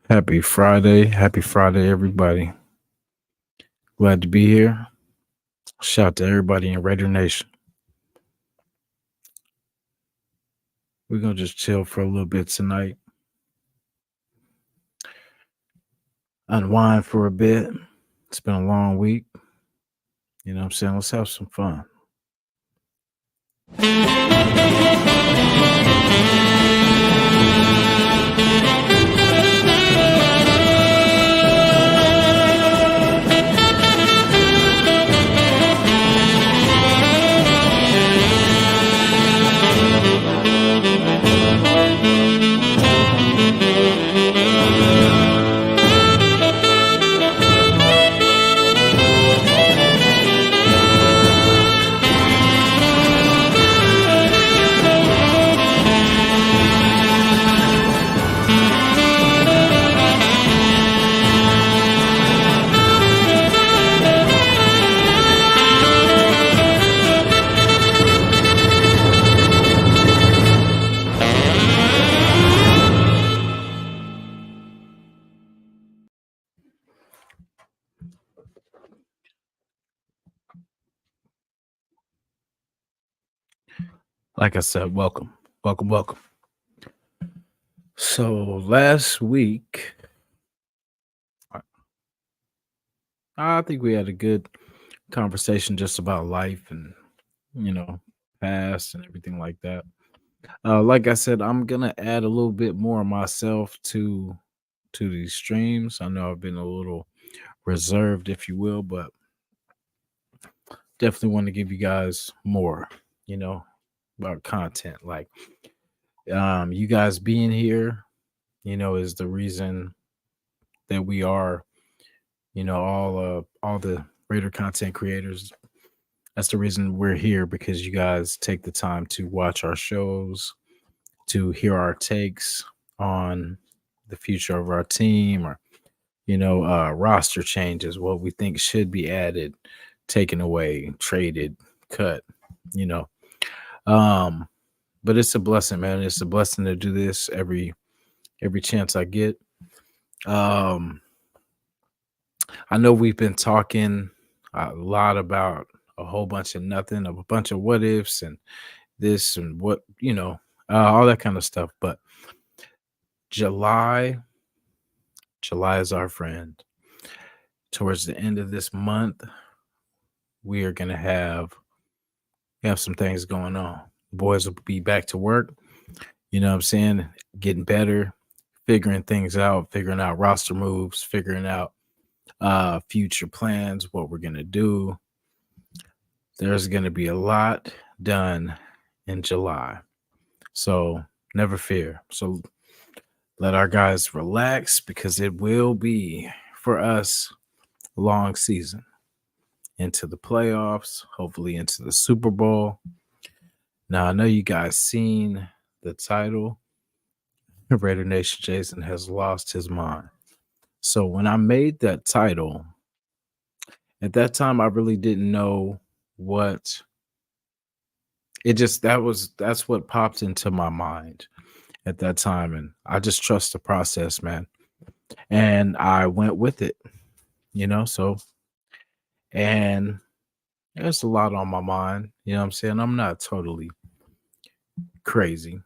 Happy Friday. Happy Friday, everybody. Glad to be here. Shout out to everybody in Raider Nation. We're going to just chill for a little bit tonight, unwind for a bit. It's been a long week. You know what I'm saying? Let's have some fun. Like I said, welcome. Welcome, welcome. So last week, I think we had a good conversation just about life and, you know, past and everything like that. Like I said, I'm gonna add a little bit more of myself to these streams. I know I've been a little reserved, if you will, but definitely want to give you guys more, you know, about content. Like you guys being here, is the reason that we are, all the Raider content creators. That's the reason we're here because you guys take the time to watch our shows, to hear our takes on the future of our team or roster changes, what we think should be added, taken away, traded, cut, you know. Um, but it's a blessing, man. It's a blessing to do this every chance I get. Um, I know we've been talking a lot about a whole bunch of nothing, of a bunch of what ifs and this and what, all that kind of stuff. But July, July is our friend. Towards the end of this month, we are gonna have some things going on. Boys will be back to work. You know what I'm saying? Getting better, figuring out roster moves, figuring out future plans, what we're gonna do. There's gonna be a lot done in July. So never fear. So let our guys relax because it will be for us a long season into the playoffs, hopefully into the Super Bowl. Now, I know you guys seen the title. Raider Nation Jason has lost his mind. So when I made that title, at that time, I really didn't know what that's what popped into my mind at that time. And I just trust the process, man. And I went with it, so, and there's a lot on my mind. You know what I'm saying? I'm not totally crazy,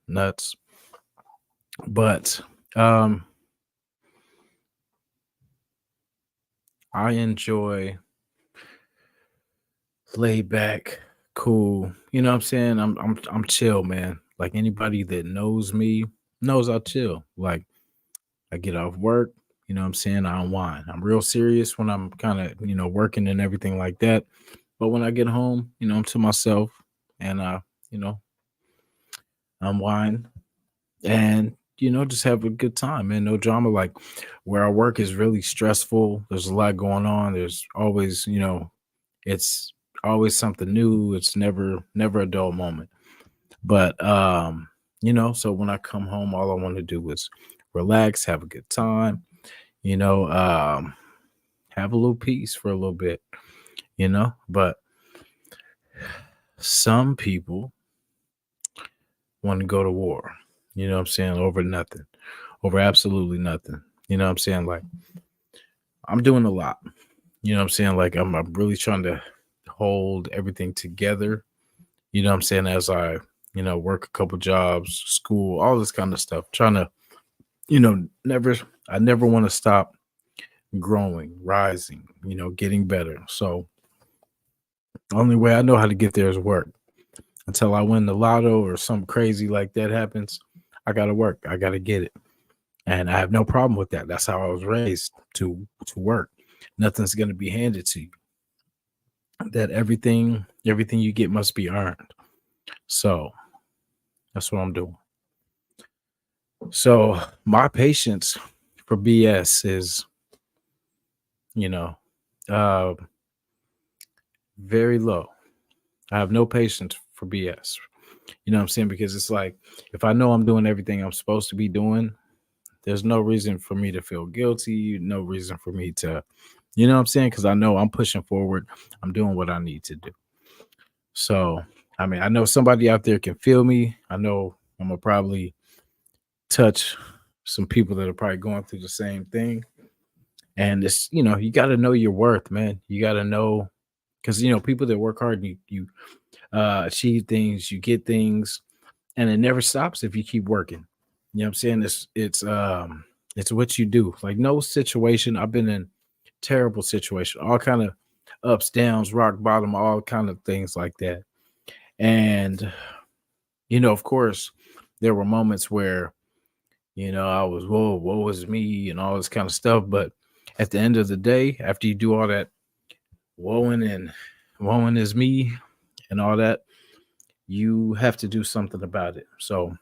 nuts. But I enjoy laid back, cool. You know what I'm saying? I'm chill, man. Like anybody that knows me knows I'll chill. Like I get off work, you know what I'm saying? I unwind. I'm real serious when I'm kind of, working and everything like that. But when I get home, I'm to myself and you know, unwind and just have a good time, man. No drama. Like where I work is really stressful. There's a lot going on. There's always, it's always something new. It's never a dull moment. But so when I come home, all I want to do is relax, have a good time, have a little peace for a little bit, but some people want to go to war, over nothing, over absolutely nothing. You know what I'm saying? Like I'm doing a lot. You know what I'm saying? Like I'm really trying to hold everything together. You know what I'm saying? As I, work a couple jobs, school, all this kind of stuff. Trying to, never I never want to stop growing, rising, getting better. So the only way I know how to get there is work. Until I win the lotto or something crazy like that happens, I gotta work. I gotta get it. And I have no problem with that. That's how I was raised to work. Nothing's gonna be handed to you. That everything you get must be earned. So that's what I'm doing. So my patience for BS is, you know, uh very low. I have no patience for BS. You know what I'm saying? Because it's like if I know I'm doing everything I'm supposed to be doing, there's no reason for me to feel guilty, no reason for me to, you know what I'm saying? Because I know I'm pushing forward. I'm doing what I need to do. So, I mean, I know somebody out there can feel me. I know I'm gonna probably touch some people that are probably going through the same thing. And it's, you got to know your worth, man. You got to know because people that work hard, you achieve things, you get things, and it never stops if you keep working. You know what I'm saying? It's what you do. Like no situation. I've been in terrible situation, all kind of ups, downs, rock bottom, all kind of things like that. And of course, there were moments where I was whoa, woe was me, and all this kind of stuff. But at the end of the day, after you do all that woeing and woeing is me and all that, you have to do something about it. So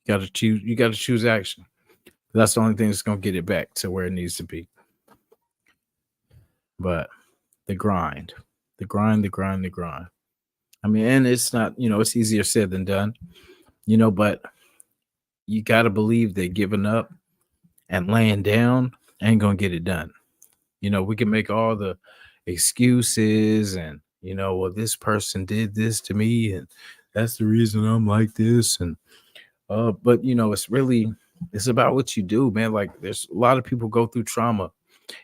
you gotta choose action. That's the only thing that's gonna get it back to where it needs to be. But the grind, the grind, the grind, the grind. I mean, and it's not, it's easier said than done, but you gotta believe that giving up and laying down ain't gonna get it done. We can make all the excuses and well, this person did this to me, and that's the reason I'm like this. And but it's about what you do, man. Like there's a lot of people go through trauma,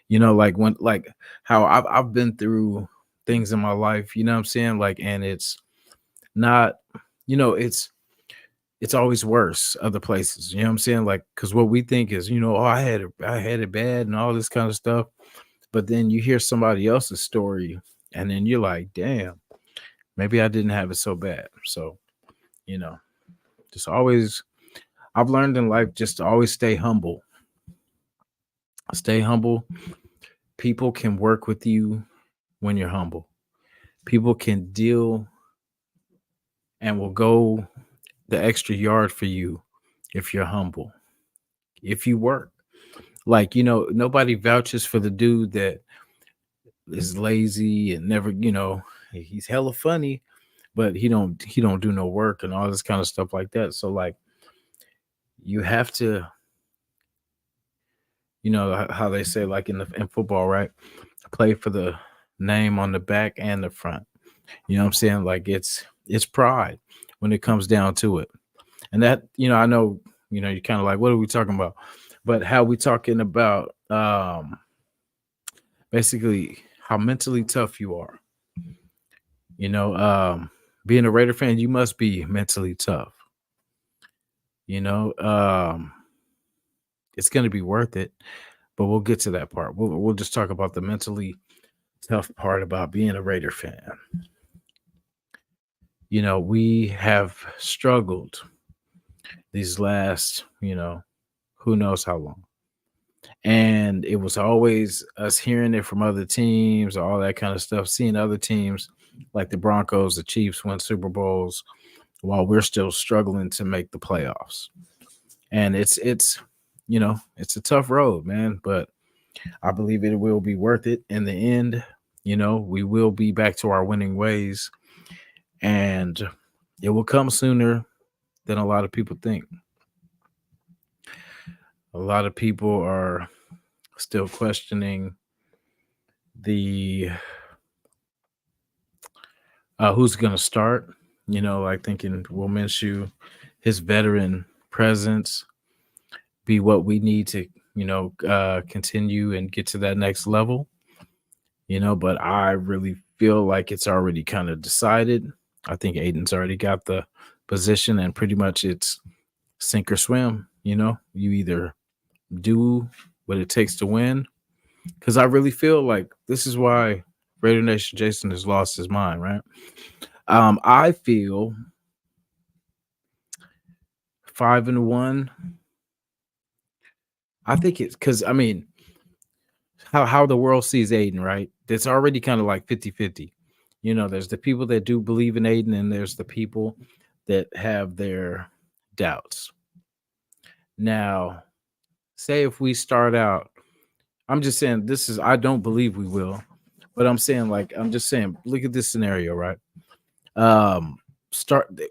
like when like how I've been through things in my life, you know what I'm saying? Like, and it's not, it's always worse other places, you know what I'm saying? Like, because what we think is, oh, I had it bad and all this kind of stuff. But then you hear somebody else's story, and then you're like, damn, maybe I didn't have it so bad. So, you know, just always, I've learned in life just to always stay humble. Stay humble. People can work with you when you're humble. People can deal and will go the extra yard for you if you're humble. If you work, like, nobody vouches for the dude that is lazy and never, he's hella funny, but he don't do no work and all this kind of stuff like that. So like you have to, how they say like in football, right? Play for the name on the back and the front. You know what I'm saying? Like it's pride when it comes down to it. And that, I know, you're kind of like, what are we talking about? But how we talking about basically how mentally tough you are. You know, being a Raider fan, you must be mentally tough. You know, it's going to be worth it, but we'll get to that part. We'll just talk about the mentally tough part about being a Raider fan. We have struggled these last, who knows how long. And it was always us hearing it from other teams, all that kind of stuff, seeing other teams like the Broncos, the Chiefs win Super Bowls while we're still struggling to make the playoffs. And it's a tough road, man, but I believe it will be worth it in the end. We will be back to our winning ways, and it will come sooner than a lot of people think. A lot of people are still questioning the who's going to start. Like thinking Will Minshew, his veteran presence. be what we need to, continue and get to that next level, but I really feel like it's already kind of decided. I think Aiden's already got the position and pretty much it's sink or swim, you either do what it takes to win. Cause I really feel like this is why Raider Nation Jason has lost his mind, right? I feel 5-1. I think it's because how the world sees Aiden, right? It's already kind of like 50-50. There's the people that do believe in Aiden, and there's the people that have their doubts. Now, say if we start out, I'm just saying I don't believe we will, but I'm just saying, look at this scenario, right?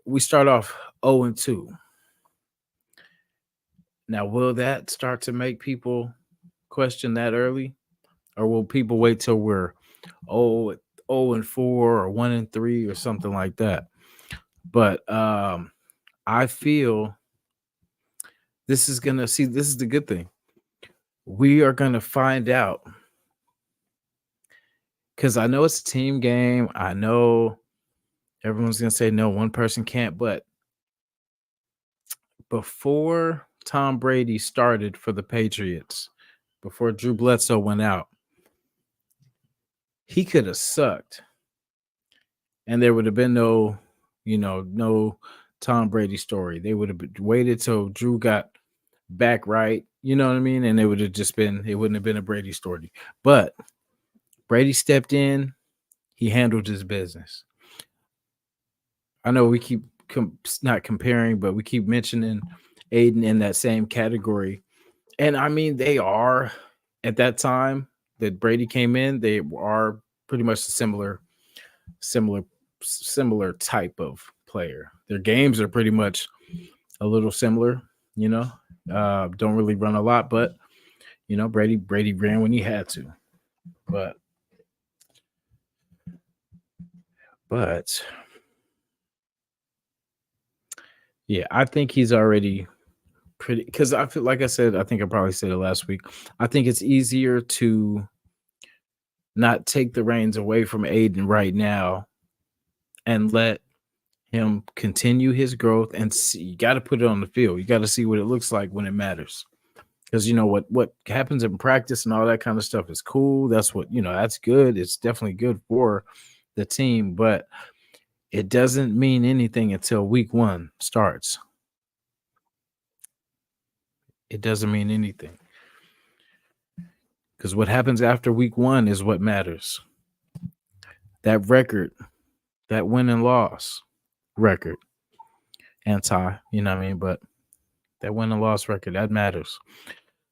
We start off 0-2. Now, will that start to make people question that early? Or will people wait till we're 0-4 or 1-3 or something like that? But I feel this is the good thing. We are gonna find out because I know it's a team game. I know everyone's gonna say no, one person can't, but before Tom Brady started for the Patriots, before Drew Bledsoe went out, he could have sucked. And there would have been no Tom Brady story. They would have waited till Drew got back right. You know what I mean? And it wouldn't have been a Brady story. But Brady stepped in. He handled his business. I know we keep not comparing, but we keep mentioning Aiden in that same category. And they are at that time that Brady came in, they are pretty much a similar type of player. Their games are pretty much a little similar, don't really run a lot, but Brady ran when he had to. But yeah, I think he's already pretty because I feel like I said, I think I probably said it last week. I think it's easier to not take the reins away from Aiden right now and let him continue his growth and see. You got to put it on the field. You got to see what it looks like when it matters. Because what happens in practice and all that kind of stuff is cool. That's that's good. It's definitely good for the team, but it doesn't mean anything until week 1 starts. It doesn't mean anything. Because what happens after week 1 is what matters. That record, that win and loss record, and tie, but that win and loss record, that matters.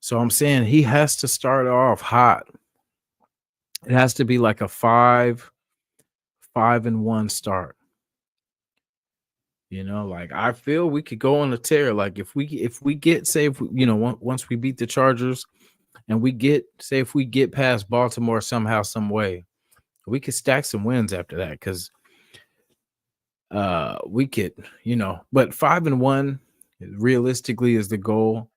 So I'm saying he has to start off hot. It has to be like a 5-1 start. Like I feel we could go on a tear. Like if we get, say, if we, once we beat the Chargers and if we get past Baltimore somehow, some way, we could stack some wins after that because we could, but 5-1 realistically is the goal.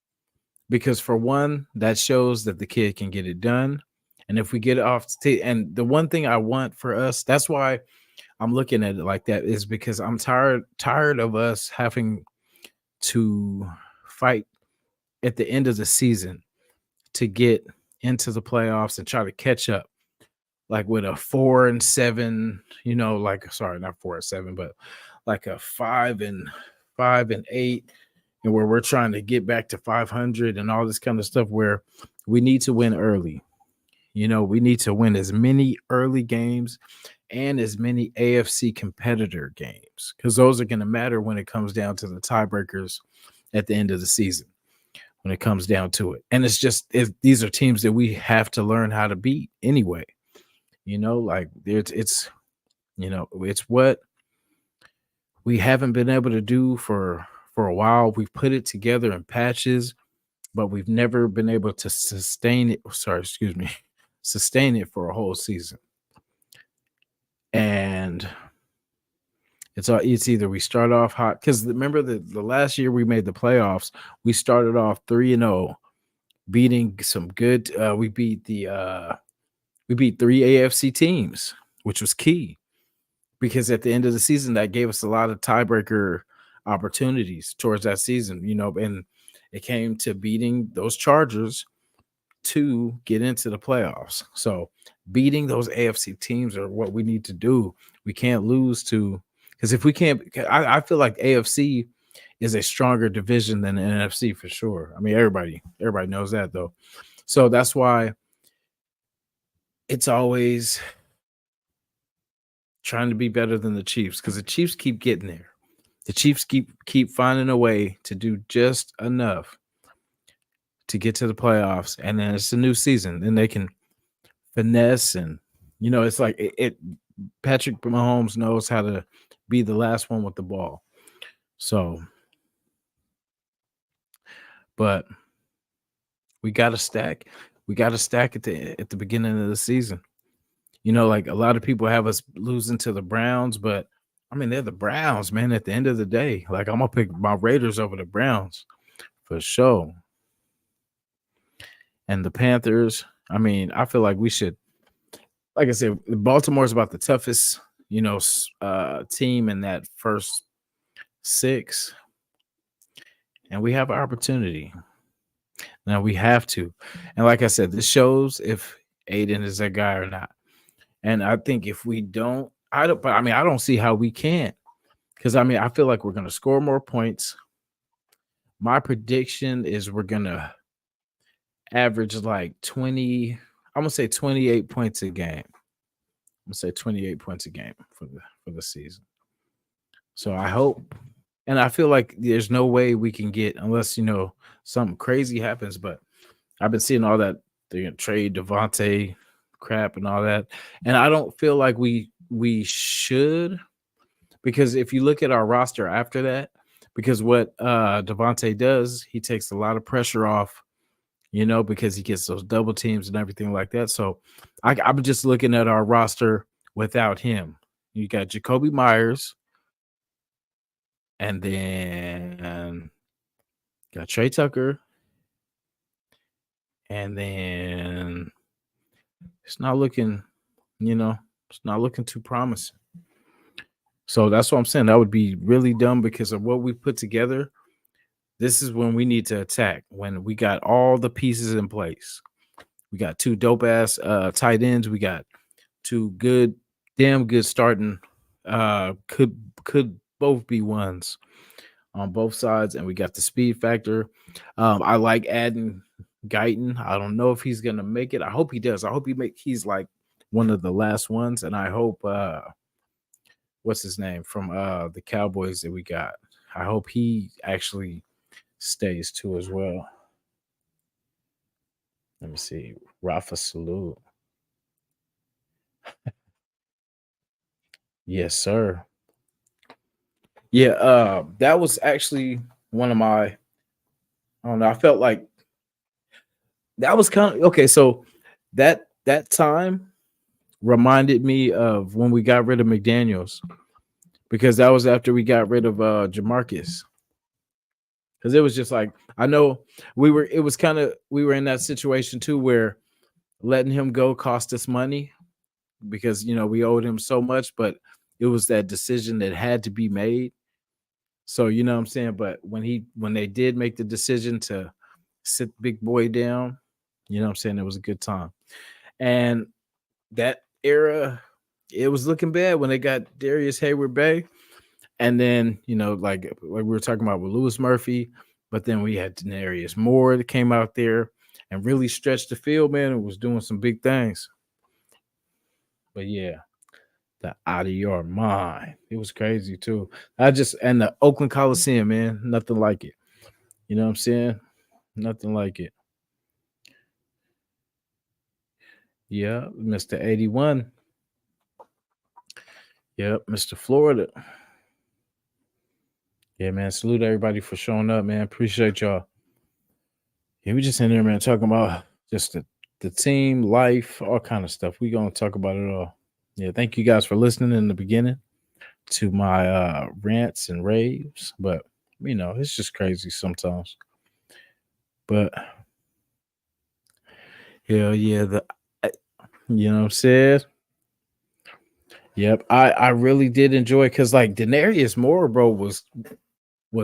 Because for one, that shows that the kid can get it done. And if we get it off, and the one thing I want for us, that's why I'm looking at it like that, is because I'm tired of us having to fight at the end of the season to get into the playoffs and try to catch up, like with a 4-7, like, sorry, not 4-7, but like a 5-8, and where we're trying to get back to 500 and all this kind of stuff, where we need to win early. We need to win as many early games and as many AFC competitor games, because those are going to matter when it comes down to the tiebreakers at the end of the season, when it comes down to it. And it's just, these are teams that we have to learn how to beat anyway. Like it's what we haven't been able to do for a while. We've put it together in patches, but we've never been able to sustain it for a whole season. And It's either we start off hot because remember the last year we made the playoffs, we started off 3-0, beating some good. We beat three AFC teams, which was key because at the end of the season that gave us a lot of tiebreaker opportunities towards that season. And it came to beating those Chargers to get into the playoffs. So beating those AFC teams are what we need to do. We can't lose to because if we can't, I feel like AFC is a stronger division than the NFC for sure. I mean, everybody knows that though. So that's why it's always trying to be better than the Chiefs because the Chiefs keep getting there. The Chiefs keep finding a way to do just enough to get to the playoffs, and then it's a new season. Then they can finesse and it's like it Patrick Mahomes knows how to be the last one with the ball. So, but we got to stack. We got to stack at the beginning of the season. Like a lot of people have us losing to the Browns, but I mean they're the Browns, man. At the end of the day, like I'm gonna pick my Raiders over the Browns for sure. And the Panthers, I mean, I feel like we should, like I said, Baltimore is about the toughest, team in that first six, and we have an opportunity. Now we have to, and like I said, this shows if Aiden is that guy or not. And I think if we don't, I don't. But I mean, I don't see how we can't, because I mean, I feel like we're going to score more points. My prediction is we're going to average like 20. I'm gonna say 28 points a game. I'm gonna say 28 points a game for the season. So I hope, and I feel like there's no way we can get unless something crazy happens. But I've been seeing all that they're gonna trade Devontae crap and all that, and I don't feel like we should, because if you look at our roster after that, because what Devontae does, he takes a lot of pressure off, because he gets those double teams and everything like that. So I'm just looking at our roster without him. You got Jacoby Myers, and then got Trey Tucker, and then it's not looking, it's not looking too promising. So that's what I'm saying. That would be really dumb because of what we put together. This is when we need to attack, when we got all the pieces in place. We got two dope ass tight ends. We got two damn good starting. Could both be ones on both sides, and we got the speed factor. I like adding Guyton. I don't know if he's gonna make it. I hope he does. I hope he's like one of the last ones, and I hope what's his name from the Cowboys that we got. I hope he actually stays too as well. Let me see. Rafa Salute. Yes, sir. Yeah, that was actually one of my, I don't know, I felt like that was kind of okay. So that time reminded me of when we got rid of McDaniels, because that was after we got rid of Jamarcus. Because it was just like, I know we were in that situation too where letting him go cost us money because we owed him so much, but it was that decision that had to be made. So what I'm saying, but when they did make the decision to sit big boy down, what I'm saying, it was a good time. And that era, it was looking bad when they got Darius Hayward Bay. And then, like we were talking about with Lewis Murphy, but then we had Denarius Moore that came out there and really stretched the field, man. It was doing some big things. But yeah, the out of your mind. It was crazy too. And the Oakland Coliseum, man, nothing like it. You know what I'm saying? Nothing like it. Yeah, Mr. 81. Yep, Mr. Florida. Yeah, man. Salute everybody for showing up, man. Appreciate y'all. Yeah, we just in there, man, talking about just the team, life, all kind of stuff. We gonna talk about it all. Yeah, thank you guys for listening in the beginning. to my rants and raves, but it's just crazy sometimes. But hell yeah, I- you know what I'm saying? Yep, I really did enjoy because like Denarius Moore, bro, was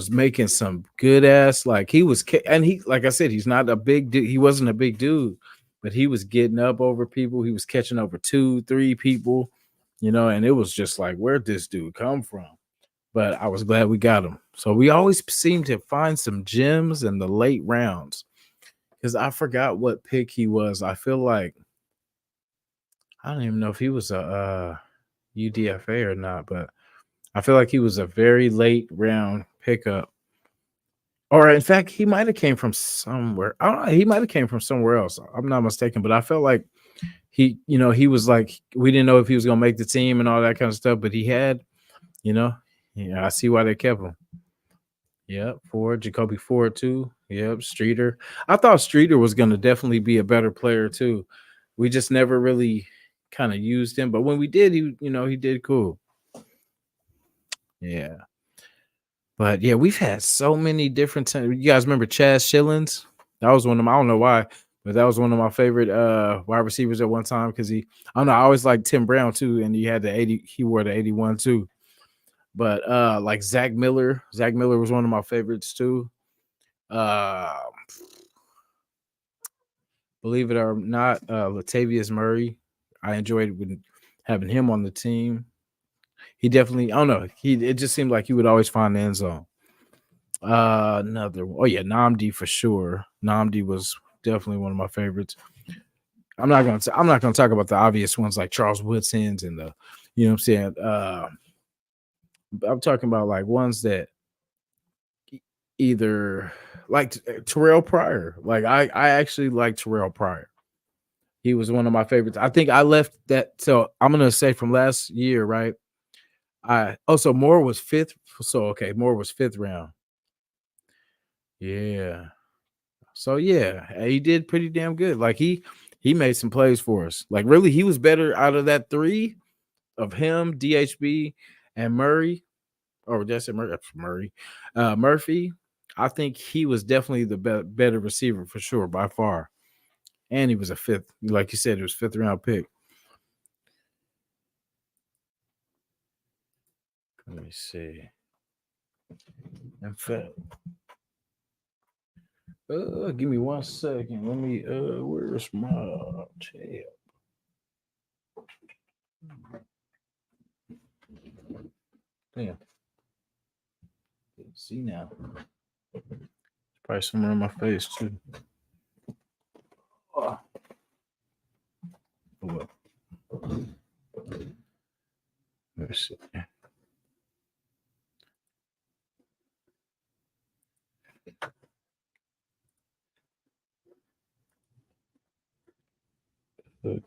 making some good ass like and he like I said, he's not a big dude. He wasn't a big dude, but he was getting up over people. He was catching over two, three people, and it was just like, where'd this dude come from? But I was glad we got him. So we always seem to find some gems in the late rounds because I forgot what pick he was. I feel like I don't even know if he was a UDFA or not, but I feel like he was a very late round pickup. Or in fact, he might have came from somewhere. I don't know. He might have came from somewhere else. I'm not mistaken, but I felt like he was like we didn't know if he was gonna make the team and all that kind of stuff, but he had, you know, yeah, I see why they kept him. Yep, Ford, Jacoby Ford too. Yep, Streeter. I thought Streeter was gonna definitely be a better player too. We just never really kind of used him, but when we did, he did cool. Yeah. But yeah, we've had so many different times. You guys remember Chaz Shillings? That was one of my, I don't know why, but that was one of my favorite wide receivers at one time because I don't know, I always liked Tim Brown too, and he had he wore the 81 too. But like Zach Miller was one of my favorites too. Uh Believe it or not, Latavius Murray. I enjoyed having him on the team. He definitely, I don't know, it just seemed like he would always find the end zone. Oh yeah, Namdi for sure. Namdi was definitely one of my favorites. I'm not gonna talk about the obvious ones like Charles Woodson's and what I'm saying. I'm talking about like ones that either like Terrell Pryor. Like I actually like Terrell Pryor. He was one of my favorites. I think I left that. So I'm gonna say from last year, right? So Moore was fifth. So okay, Moore was fifth round. Yeah. So yeah, he did pretty damn good. Like he made some plays for us. Like really, he was better out of that three of him, DHB, and Murray. Or that's it, Murray, Murphy. I think he was definitely the better receiver for sure by far. And he was a fifth, like you said, it was fifth round pick. Let me see. In fact, give me 1 second. Let me. Where's my tab? Damn. See now. Probably somewhere in my face too. Oh. Let me see.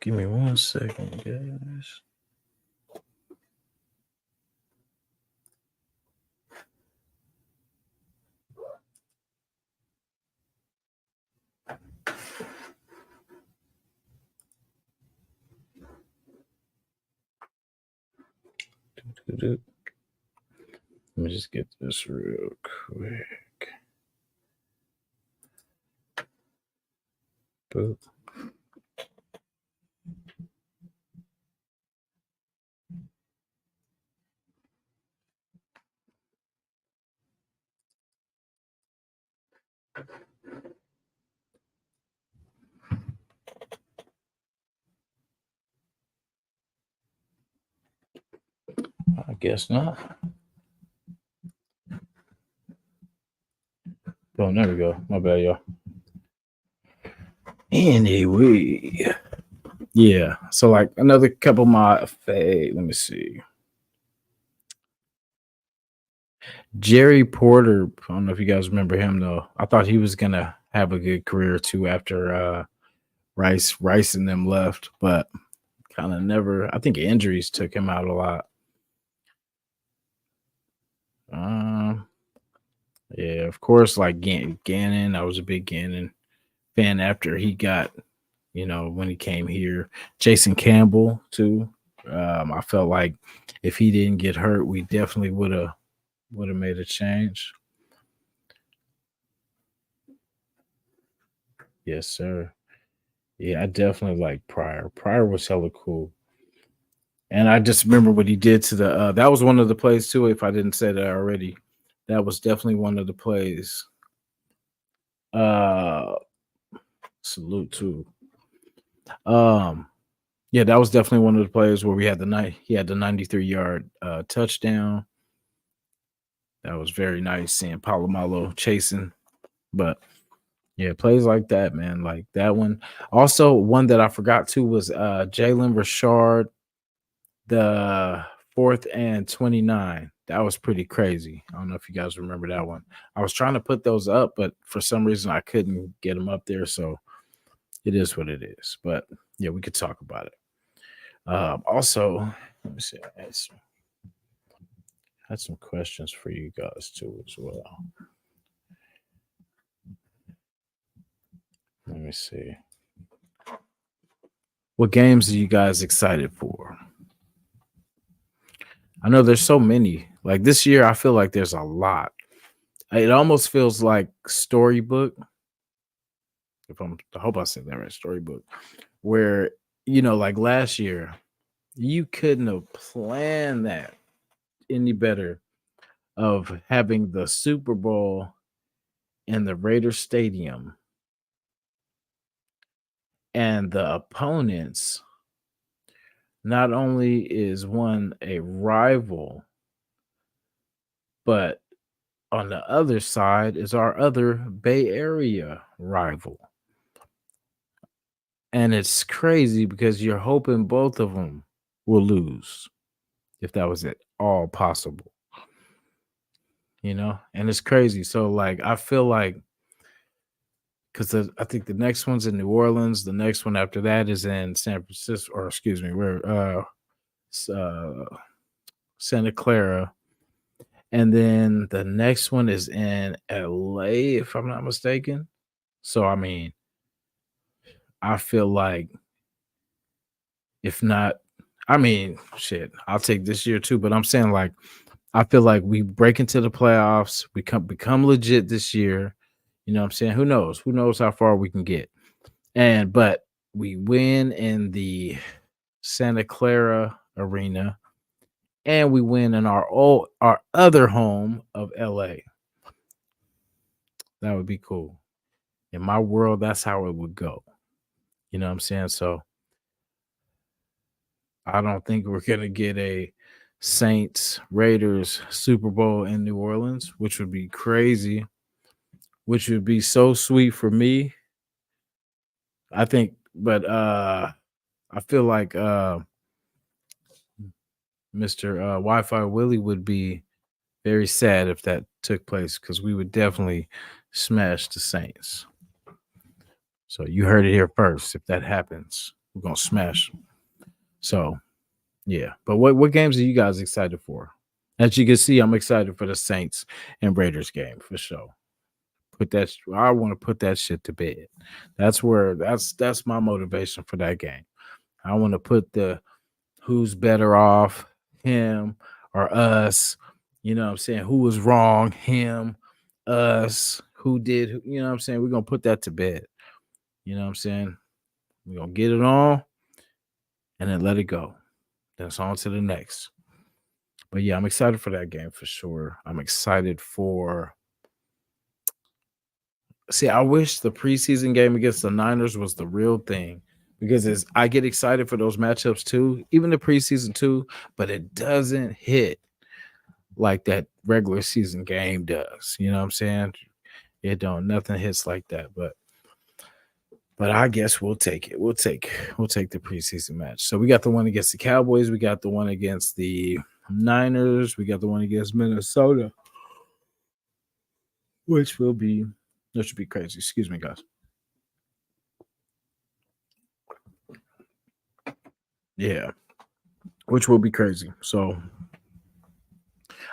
Give me 1 second, guys. Let me just get this real quick. Boop. I guess not. Oh, there we go. My bad, y'all. Anyway, yeah. So like another couple of my let me see. Jerry Porter. I don't know if you guys remember him though. I thought he was gonna have a good career too after Rice and them left, but kind of never. I think injuries took him out a lot. Um, yeah, of course, like Gannon. I was a big Gannon fan after he got, when he came here. Jason Campbell too. I felt like if he didn't get hurt, we definitely would have made a change. Yes, sir. Yeah, I definitely like Pryor. Pryor was hella cool. And I just remember what he did to the that was one of the plays too, if I didn't say that already. That was definitely one of the plays. Uh Salute to. Um yeah, that was definitely one of the plays where we had the night he had the 93-yard touchdown. That was very nice seeing Palomalo chasing. But yeah, plays like that, man. Like that one. Also, one that I forgot too was Jalen Richard, the 4th and 29. That was pretty crazy. I don't know if you guys remember that one. I was trying to put those up, but for some reason I couldn't get them up there. So it is what it is. But yeah, we could talk about it. Also, let me see. I had some questions for you guys too as well. Let me see. What games are you guys excited for? I know there's so many. Like this year, I feel like there's a lot. It almost feels like storybook. I hope I said that right, storybook. Where like last year, you couldn't have planned that any better of having the Super Bowl in the Raiders Stadium and the opponents not only is one a rival, but on the other side is our other Bay Area rival. And it's crazy because you're hoping both of them will lose if that was at all possible, And it's crazy. So, like, I feel like because I think the next one's in New Orleans, the next one after that is in San Francisco, or excuse me, where uh, Santa Clara, and then the next one is in LA, if I'm not mistaken. So, I mean, I feel like if not, I mean, shit, I'll take this year too. But I'm saying like I feel like we break into the playoffs, we become legit this year. You know what I'm saying? Who knows? Who knows how far we can get? But we win in the Santa Clara arena and we win in our other home of LA. That would be cool. In my world, that's how it would go. You know what I'm saying? So I don't think we're gonna get a Saints Raiders Super Bowl in New Orleans, which would be crazy, which would be so sweet for me. I think, but I feel like Mr. Wi-Fi Willie would be very sad if that took place because we would definitely smash the Saints. So you heard it here first. If that happens, we're gonna smash 'em. So yeah. But what games are you guys excited for? As you can see, I'm excited for the Saints and Raiders game for sure. I want to put that shit to bed. That's my motivation for that game. I want to put the who's better off, him or us. You know what I'm saying? Who was wrong, him, us, you know what I'm saying? We're gonna put that to bed. You know what I'm saying? We're gonna get it on and then let it go. That's on to the next. But yeah, I'm excited for that game for sure. I'm excited for See, I wish the preseason game against the Niners was the real thing because I get excited for those matchups too, even the preseason too, but it doesn't hit like that regular season game does. You know what I'm saying? It don't nothing hits like that, but I guess we'll take it. We'll take the preseason match. So we got the one against the Cowboys, we got the one against the Niners, we got the one against Minnesota, which will be that should be crazy. Excuse me, guys. Yeah, which will be crazy. So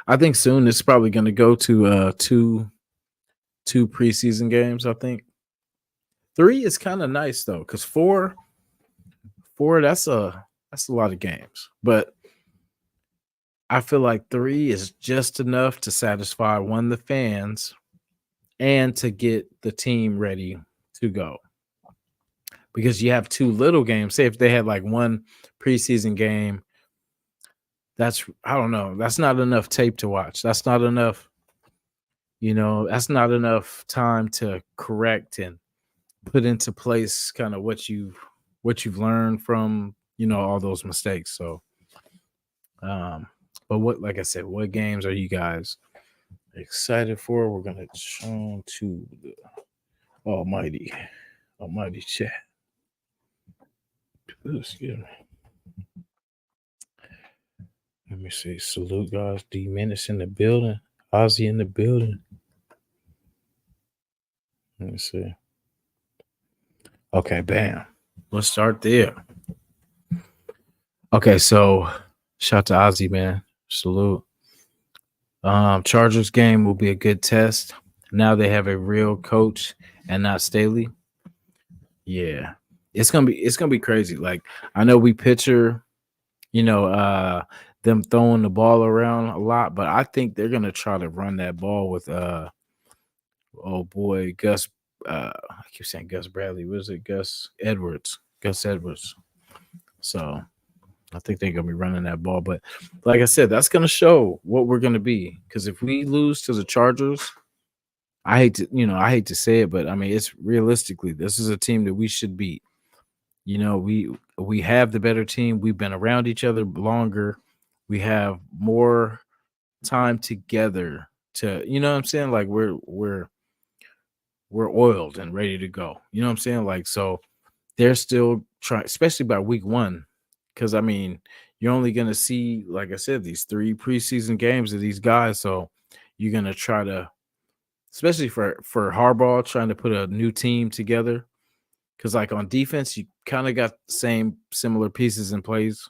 I think soon it's probably going to go to two preseason games. I think three is kind of nice though, because four that's a That's a lot of games. But I feel like 3 is just enough to satisfy, 1, the fans, and to get the team ready to go. Because you have 2 little games. Say if they had, like, 1 preseason game, that's I don't know, that's not enough tape to watch. That's not enough, that's not enough time to correct and put into place kinda what you've learned from, all those mistakes. So, um, but what like I said, what games are you guys excited for? We're gonna turn to the almighty chat. Excuse me. Let me see. Salute guys. D Menace in the building. Ozzy in the building. Let me see. Okay, bam. Let's start there. Okay, so shout to Ozzy, man. Salute. Chargers game will be a good test. Now they have a real coach and not Staley. Yeah. It's gonna be crazy. Like I know we picture, you know, them throwing the ball around a lot, but I think they're gonna try to run that ball with oh boy, Gus I keep saying Gus Bradley. What is it? Gus Edwards. Gus Edwards. So I think they're gonna be running that ball. But like I said, that's gonna show what we're gonna be. Because if we lose to the Chargers, I hate to say it, but I mean it's realistically, this is a team that we should beat. We have the better team. We've been around each other longer. We have more time together to, what I'm saying? Like we're oiled and ready to go. You know what I'm saying? Like so they're still trying, especially by week 1, because I mean, you're only gonna see, like I said, these 3 preseason games of these guys. So you're gonna try to, especially for Harbaugh trying to put a new team together. Because like on defense, you kind of got the same similar pieces in place.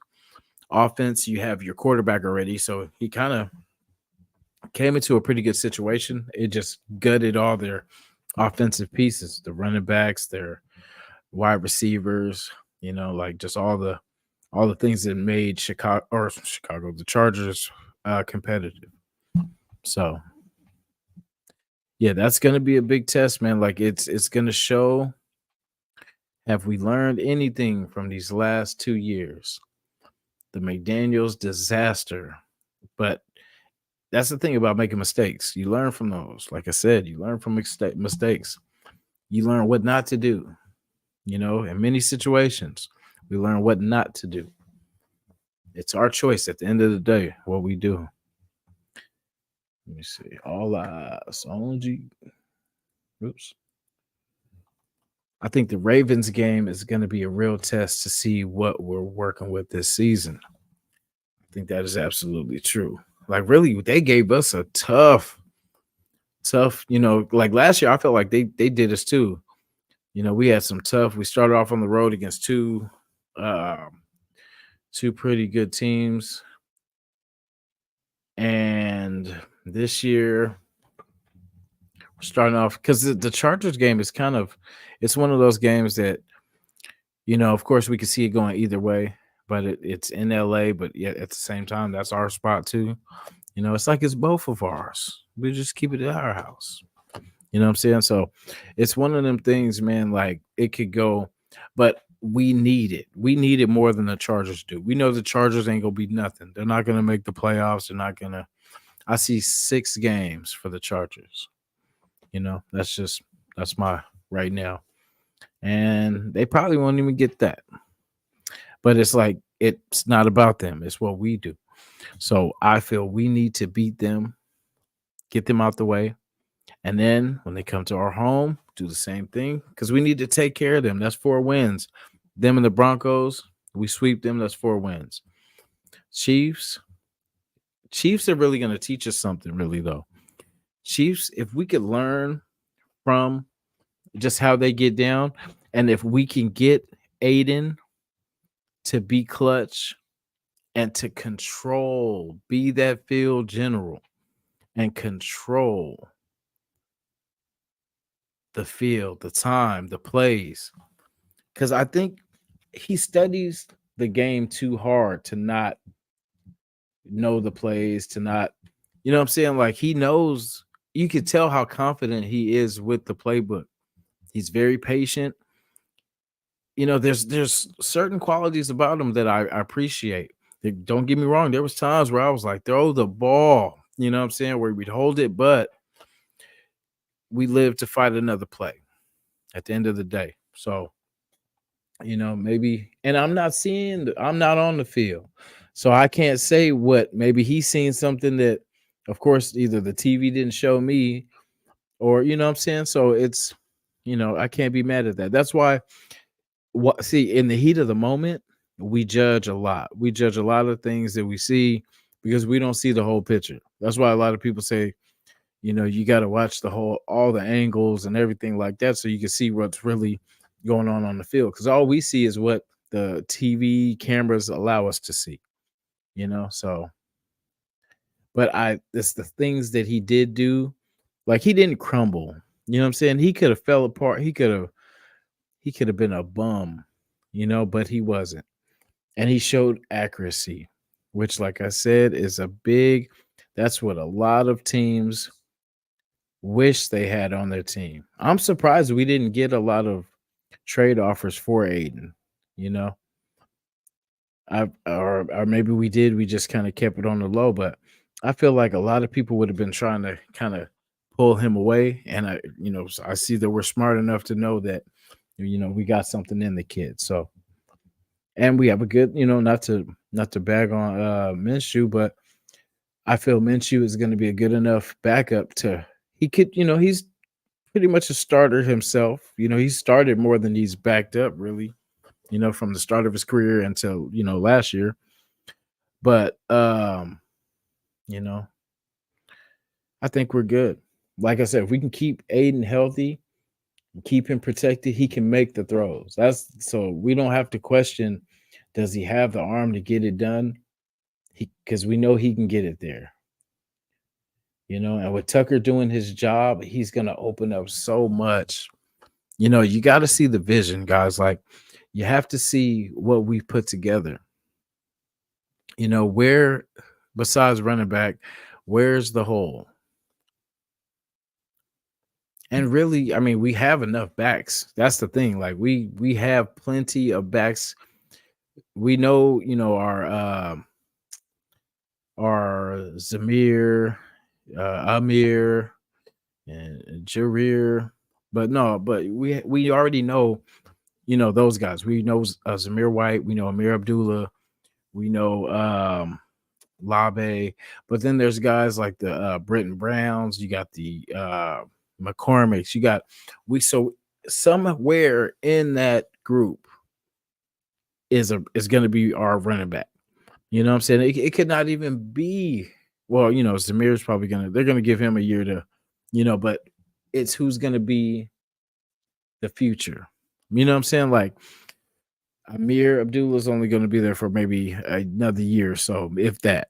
Offense, you have your quarterback already, so he kind of came into a pretty good situation. It just gutted all their offensive pieces, the running backs, their wide receivers, like just all the things that made Chicago, the Chargers, competitive. So yeah, that's gonna be a big test, man. Like it's gonna show, have we learned anything from these last 2 years? The McDaniels disaster. But that's the thing about making mistakes. You learn from those. Like I said, you learn from mistakes. You learn what not to do. In many situations, we learn what not to do. It's our choice at the end of the day, what we do. Let me see. All eyes on G. Oops. I think the Ravens game is going to be a real test to see what we're working with this season. I think that is absolutely true. Like, really, they gave us a tough, like last year, I felt like they did us too. We had some tough. We started off on the road against um, two pretty good teams, and this year we're starting off because the Chargers game is it's one of those games that of course we could see it going either way, but it's in LA, but yet at the same time that's our spot too. It's like it's both of ours. We just keep it at our house. You know what I'm saying? So it's one of them things, man. Like it could go, but we need it. We need it more than the Chargers do. We know the Chargers ain't gonna be nothing. They're not gonna make the playoffs. They're not gonna. I see 6 games for the Chargers. That's my right now, and they probably won't even get that. But it's like it's not about them. It's what we do. So I feel we need to beat them, get them out the way. And then when they come to our home, do the same thing because we need to take care of them. That's 4 wins. Them and the Broncos, we sweep them. That's 4 wins. Chiefs, Chiefs are really going to teach us something, really, though. Chiefs, if we could learn from just how they get down, and if we can get Aiden to be clutch and to control, be that field general and control the field, the time, the plays. Because I think he studies the game too hard to not know the plays, to not, you know what I'm saying? Like he knows, you could tell how confident he is with the playbook. He's very patient. There's certain qualities about him that I appreciate. Don't get me wrong, there was times where I was like, throw the ball, you know what I'm saying, where we'd hold it, but we live to fight another play at the end of the day. So, maybe, and I'm not on the field. So I can't say what, maybe he's seen something that, of course, either the TV didn't show me, or you know what I'm saying? So it's, I can't be mad at that. That's why, what see, in the heat of the moment, we judge a lot. We judge a lot of things that we see because we don't see the whole picture. That's why a lot of people say, you got to watch all the angles and everything like that so you can see what's really going on the field. Because all we see is what the TV cameras allow us to see, So, but it's the things that he did do, like he didn't crumble. You know what I'm saying? He could have fell apart. He could have been a bum, but he wasn't. And he showed accuracy, which, like I said, is that's what a lot of teams wish they had on their team. I'm surprised we didn't get a lot of trade offers for Aiden, you know. Or maybe we did, we just kind of kept it on the low, but I feel like a lot of people would have been trying to kind of pull him away. And I see that we're smart enough to know that, we got something in the kid. So, and we have a good, not to bag on Minshew, but I feel Minshew is going to be a good enough backup he could, he's pretty much a starter himself. He's started more than he's backed up, really, from the start of his career until, last year. But you know, I think we're good. Like I said, if we can keep Aiden healthy, keep him protected, he can make the throws. That's so we don't have to question, does he have the arm to get it done? Because we know he can get it there. And with Tucker doing his job, he's gonna open up so much. You got to see the vision, guys. Like, you have to see what we've put together. Where, besides running back, where's the hole? And really, I mean, we have enough backs. That's the thing. Like, we have plenty of backs. We know, our Zamir, Amir, and Jareer. But no, but we already know, those guys. We know Zamir White, we know Amir Abdullah, we know Labe, but then there's guys like the Britton Browns, you got the McCormicks, so somewhere in that group is going to be our running back. You know what I'm saying? It could not even be, well, Zamir's probably they're gonna give him a year to, but it's who's gonna be the future. You know what I'm saying? Like, Amir Abdullah's only going to be there for maybe another year or so, if that.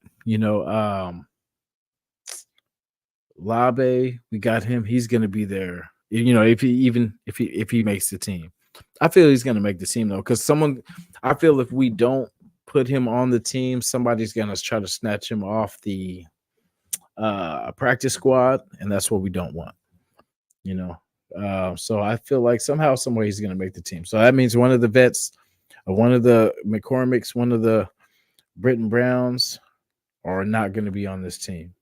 Labe, we got him. He's going to be there. If he makes the team, I feel he's going to make the team though, because I feel if we don't put him on the team, somebody's going to try to snatch him off the practice squad, and that's what we don't want. So I feel like somehow, some way, he's going to make the team. So that means one of the vets, one of the McCormicks, one of the Britton Browns are not going to be on this team.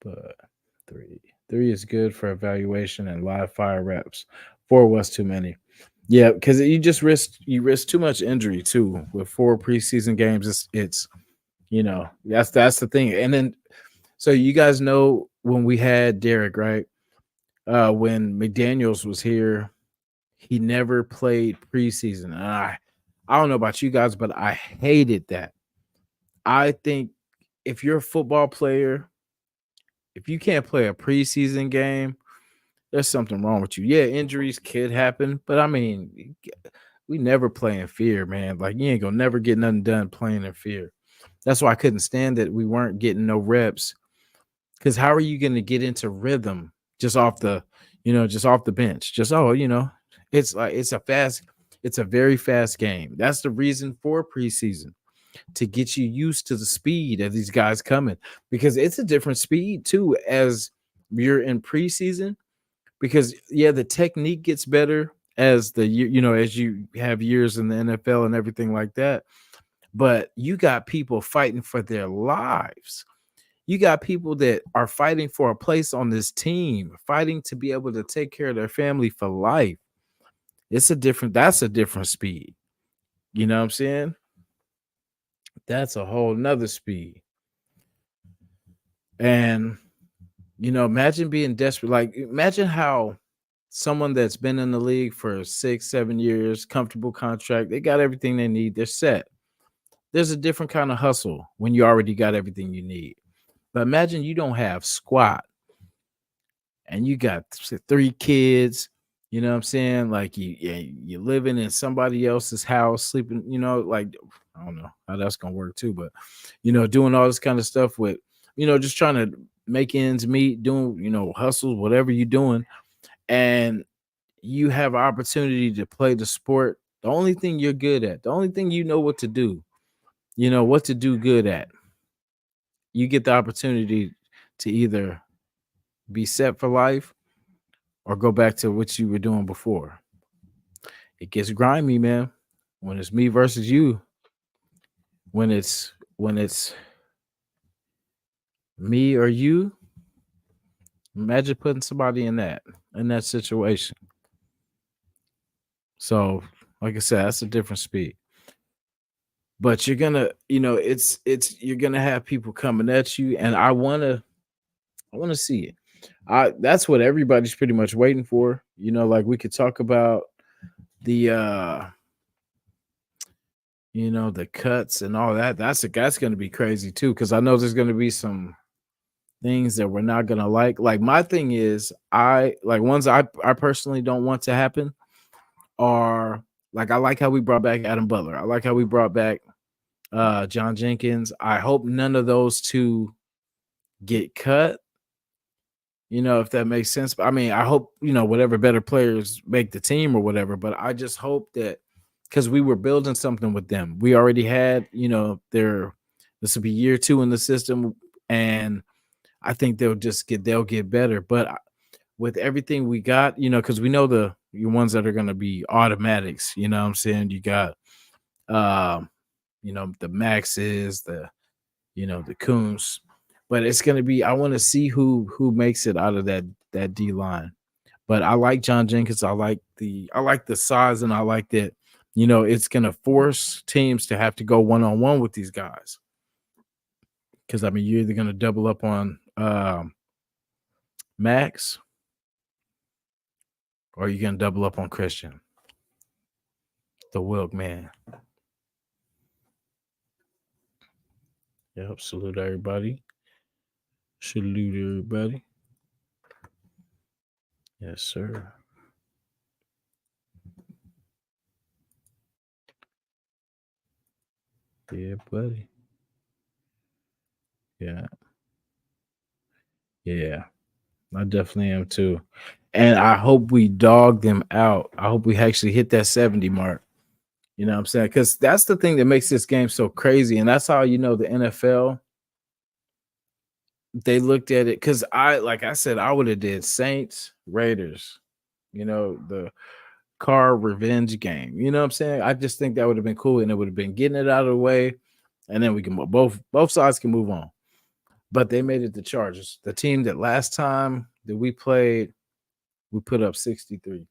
But three is good for evaluation and live fire reps. 4 was too many. Yeah, because you risk too much injury too with 4 preseason games. It's that's the thing. And then, so you guys know when we had Derek, right? When McDaniels was here, he never played preseason. And I don't know about you guys, but I hated that. I think if you're a football player, if you can't play a preseason game, there's something wrong with you. Yeah, injuries could happen, but I mean, we never play in fear, man. Like, you ain't gonna never get nothing done playing in fear. That's why I couldn't stand that we weren't getting no reps. Because how are you going to get into rhythm just off the bench? It's like it's a fast. It's a very fast game. That's the reason for preseason, to get you used to the speed of these guys coming, because it's a different speed too as you're in preseason. Because yeah, the technique gets better as as you have years in the NFL and everything like that. But you got people fighting for their lives. You got people that are fighting for a place on this team, fighting to be able to take care of their family for life. That's a different speed. You know what I'm saying? That's a whole nother speed. And imagine being desperate. Like, imagine how someone that's been in the league for 6, 7 years, comfortable contract, they got everything they need, they're set. There's a different kind of hustle when you already got everything you need. But imagine you don't have squat and you got 3 kids. You know what I'm saying? Like you're living in somebody else's house, sleeping. Like, I don't know how that's gonna work too, but doing all this kind of stuff with just trying to make ends meet, doing hustles, whatever you're doing, and you have an opportunity to play the sport. The only thing you're good at, the only thing you know what to do, what to do good at. You get the opportunity to either be set for life or go back to what you were doing before. It gets grimy, man. When it's me versus you, when it's me or you, imagine putting somebody in that situation. So, like I said, that's a different speed. But you're gonna, it's you're gonna have people coming at you, and I wanna see it. That's what everybody's pretty much waiting for. Like we could talk about the the cuts and all that. That's gonna be crazy too, because I know there's gonna be some things that we're not gonna like. Like my thing is, I like ones I personally don't want to happen are like, I like how we brought back Adam Butler. I like how we brought back John Jenkins. I hope none of those two get cut. If that makes sense. But I mean, I hope, whatever better players make the team or whatever. But I just hope that, because we were building something with them. We already had, this will be year 2 in the system. And I think they'll get better. But with everything we got, because we know the ones that are going to be automatics, you know what I'm saying? You got, the Maxes, the Coons, but it's going to be, I want to see who makes it out of that D line. But I like John Jenkins. I like the size, and I like that, it's going to force teams to have to go one-on-one with these guys. Because I mean, you're either going to double up on Max, or you're going to double up on Christian, the Wilk man. Yep. Salute everybody. Salute everybody. Yes, sir. Yeah, buddy. Yeah. Yeah. I definitely am too. And I hope we dog them out. I hope we actually hit that 70 mark. You know what I'm saying? Because that's the thing that makes this game so crazy. And that's how the NFL, they looked at it. Because like I said, I would have did Saints, Raiders, the car revenge game. You know what I'm saying? I just think that would have been cool, and it would have been getting it out of the way. And then we can both sides can move on. But they made it the Chargers, the team that last time that we played, we put up 63.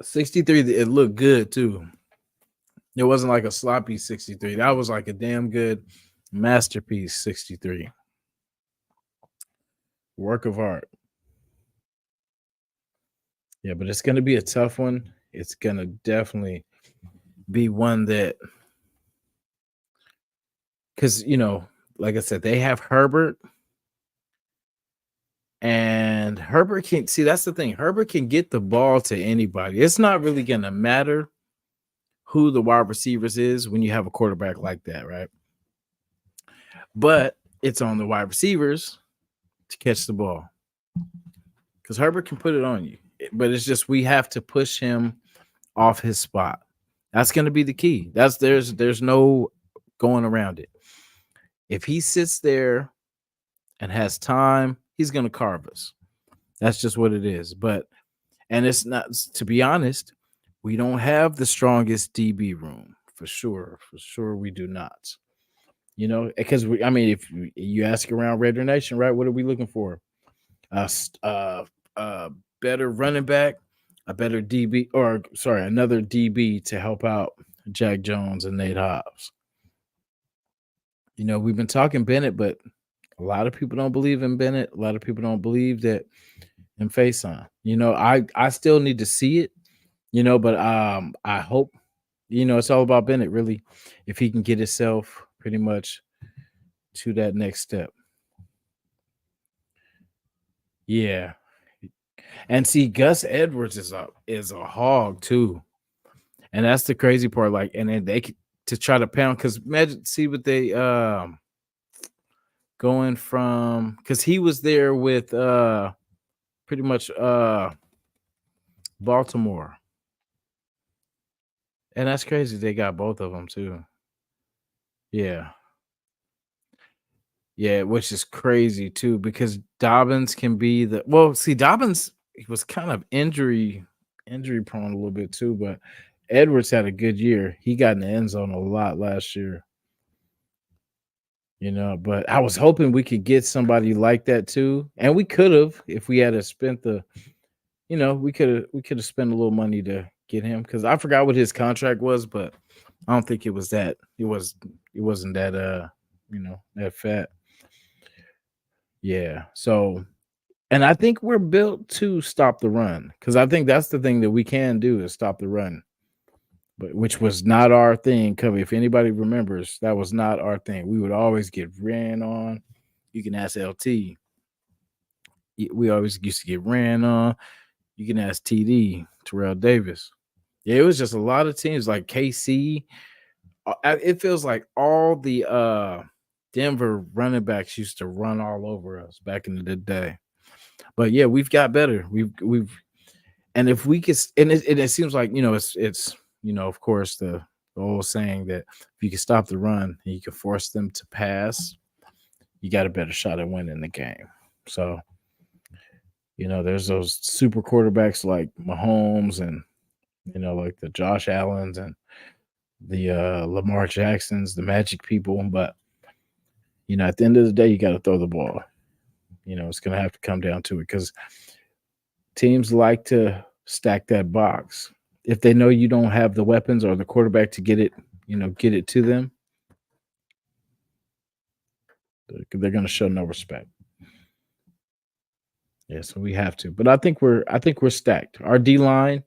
63, it looked good too. It wasn't like a sloppy 63. That was like a damn good masterpiece 63. Work of art. Yeah, but it's going to be a tough one. It's going to definitely be one that, because, like I said, they have Herbert, and Herbert can see, that's the thing. Herbert can get the ball to anybody. It's not really going to matter who the wide receivers is when you have a quarterback like that, right? But it's on the wide receivers to catch the ball. because Herbert can put it on you. But it's just we have to push him off his spot. That's going to be the key. There's no going around it. If he sits there and has time, he's going to carve us. That's just what it is. But and it's not, to be honest, we don't have the strongest DB room for sure. For sure, we do not. Because I mean, if you ask around Raider Nation, right? What are we looking for? A better running back, a better DB, or sorry, another DB to help out Jack Jones and Nate Hobbs. We've been talking Bennett, but a lot of people don't believe in Bennett. A lot of people don't believe that in Faison. I still need to see it. But I hope it's all about Bennett really, if he can get himself pretty much to that next step. Yeah. And see, Gus Edwards is a hog too. And that's the crazy part. Like, and then to try to pound, because imagine, see what they going from, because he was there with pretty much Baltimore. And that's crazy. They got both of them too. Yeah. Yeah, which is crazy too, because Dobbins can be Dobbins, he was kind of injury prone a little bit too, but Edwards had a good year. He got in the end zone a lot last year. But I was hoping we could get somebody like that too. And we could have, if we had spent we could have spent a little money to get him, because I forgot what his contract was, but I don't think it was that. It wasn't that that fat. Yeah. So, and I think we're built to stop the run, because I think that's the thing that we can do is stop the run, but which was not our thing. If anybody remembers, that was not our thing. We would always get ran on. You can ask LT. We always used to get ran on. You can ask TD, Terrell Davis. Yeah, it was just a lot of teams like KC. It feels like all the Denver running backs used to run all over us back in the day. But yeah, we've got better. And if we could, and it seems like it's of course the old saying that if you can stop the run and you can force them to pass, you got a better shot at winning the game. So there's those super quarterbacks like Mahomes and like the Josh Allens and the Lamar Jacksons, the Magic people, but at the end of the day, you got to throw the ball. It's going to have to come down to it, because teams like to stack that box. If they know you don't have the weapons or the quarterback to get it to them, they're going to show no respect. Yeah, so we have to. But I think we're stacked. Our D line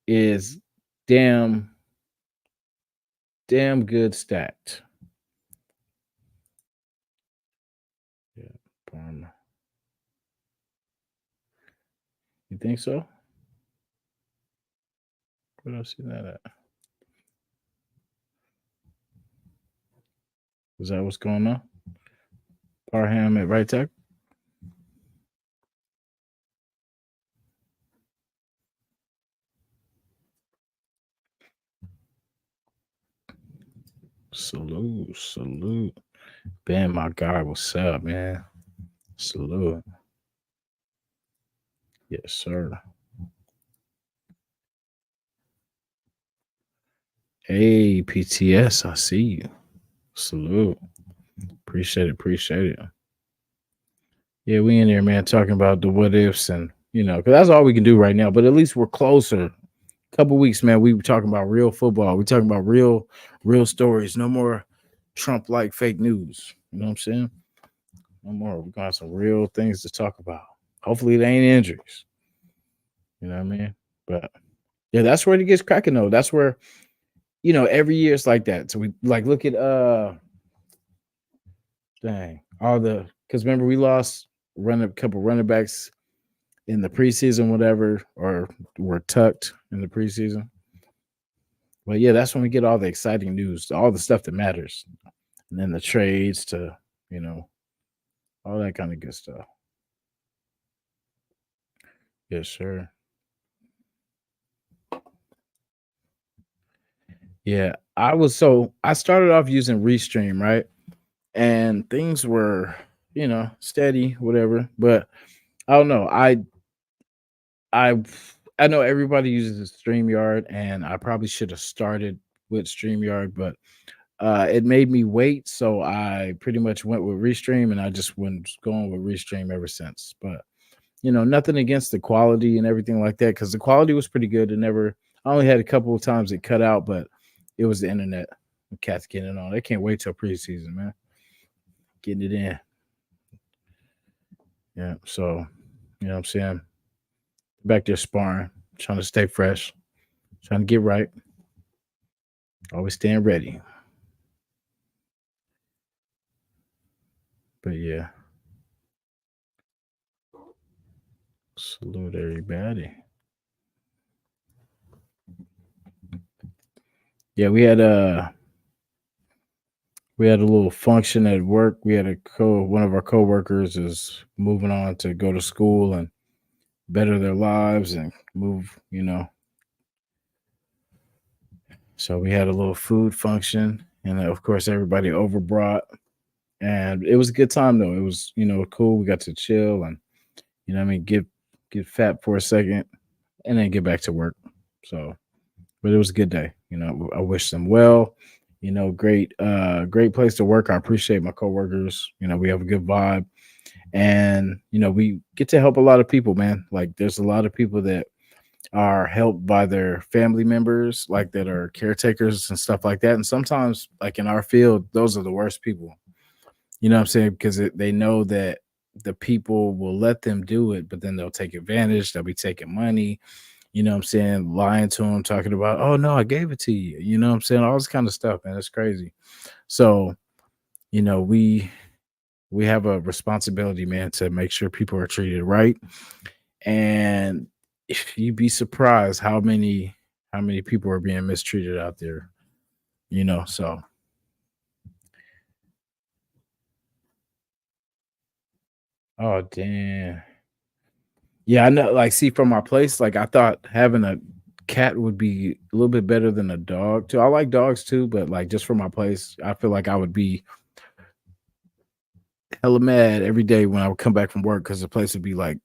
is damn good stacked. Yeah, Parma. You think so? Where do I see that at? Is that what's going on? Parham at right tackle? Salute. Ben, my guy, what's up, man? Salute. Yes, sir. Hey, PTS, I see you. Salute. Appreciate it. Yeah, we in there, man, talking about the what ifs, and because that's all we can do right now. But at least we're closer. Couple weeks, man, we were talking about real football. We're talking about real stories. No more Trump-like fake news. You know what I'm saying? No more. We're gonna have some real things to talk about. Hopefully, it ain't injuries. You know what I mean? But yeah, that's where it gets cracking though. That's where every year it's like that. So we look at because remember we lost a couple running backs in the preseason, whatever, or were tucked in the preseason. But yeah, that's when we get all the exciting news, all the stuff that matters, and then the trades to all that kind of good stuff. Yes, sir. Yeah, I started off using Restream, right? And things were, steady, whatever. But I don't know. I I know everybody uses StreamYard, and I probably should have started with StreamYard, but it made me wait, so I pretty much went with Restream, and I just went going with Restream ever since. But nothing against the quality and everything like that, because the quality was pretty good. It never, I only had a couple of times it cut out, but it was the internet. The cats getting it on. They can't wait till preseason, man. Getting it in. Yeah. So, what I'm saying? Back there sparring, trying to stay fresh, trying to get right, always staying ready. But yeah, salute everybody. Yeah, we had a little function at work. We had one of our coworkers is moving on to go to school and better their lives and move, So we had a little food function, and of course everybody overbrought, and it was a good time though. It was cool. We got to chill and what I mean, get fat for a second, and then get back to work. So, but it was a good day. I wish them well. Great place to work. I appreciate my coworkers. We have a good vibe, and we get to help a lot of people, man. Like there's a lot of people that are helped by their family members, like that are caretakers and stuff like that. And sometimes, like in our field, those are the worst people. You know what I'm saying? Because they know that the people will let them do it, but then they'll take advantage. They'll be taking money. You know what I'm saying? Lying to them, talking about, oh no, I gave it to you. You know what I'm saying? All this kind of stuff, man. It's crazy. So, you know, we we have a responsibility, man, to make sure people are treated right. And if you'd be surprised how many people are being mistreated out there, so oh damn. Yeah, I know, like, see, from my place, like, I thought having a cat would be a little bit better than a dog too. I like dogs too, but, like, just for my place, I feel like I would be hella mad every day when I would come back from work because the place would be, like,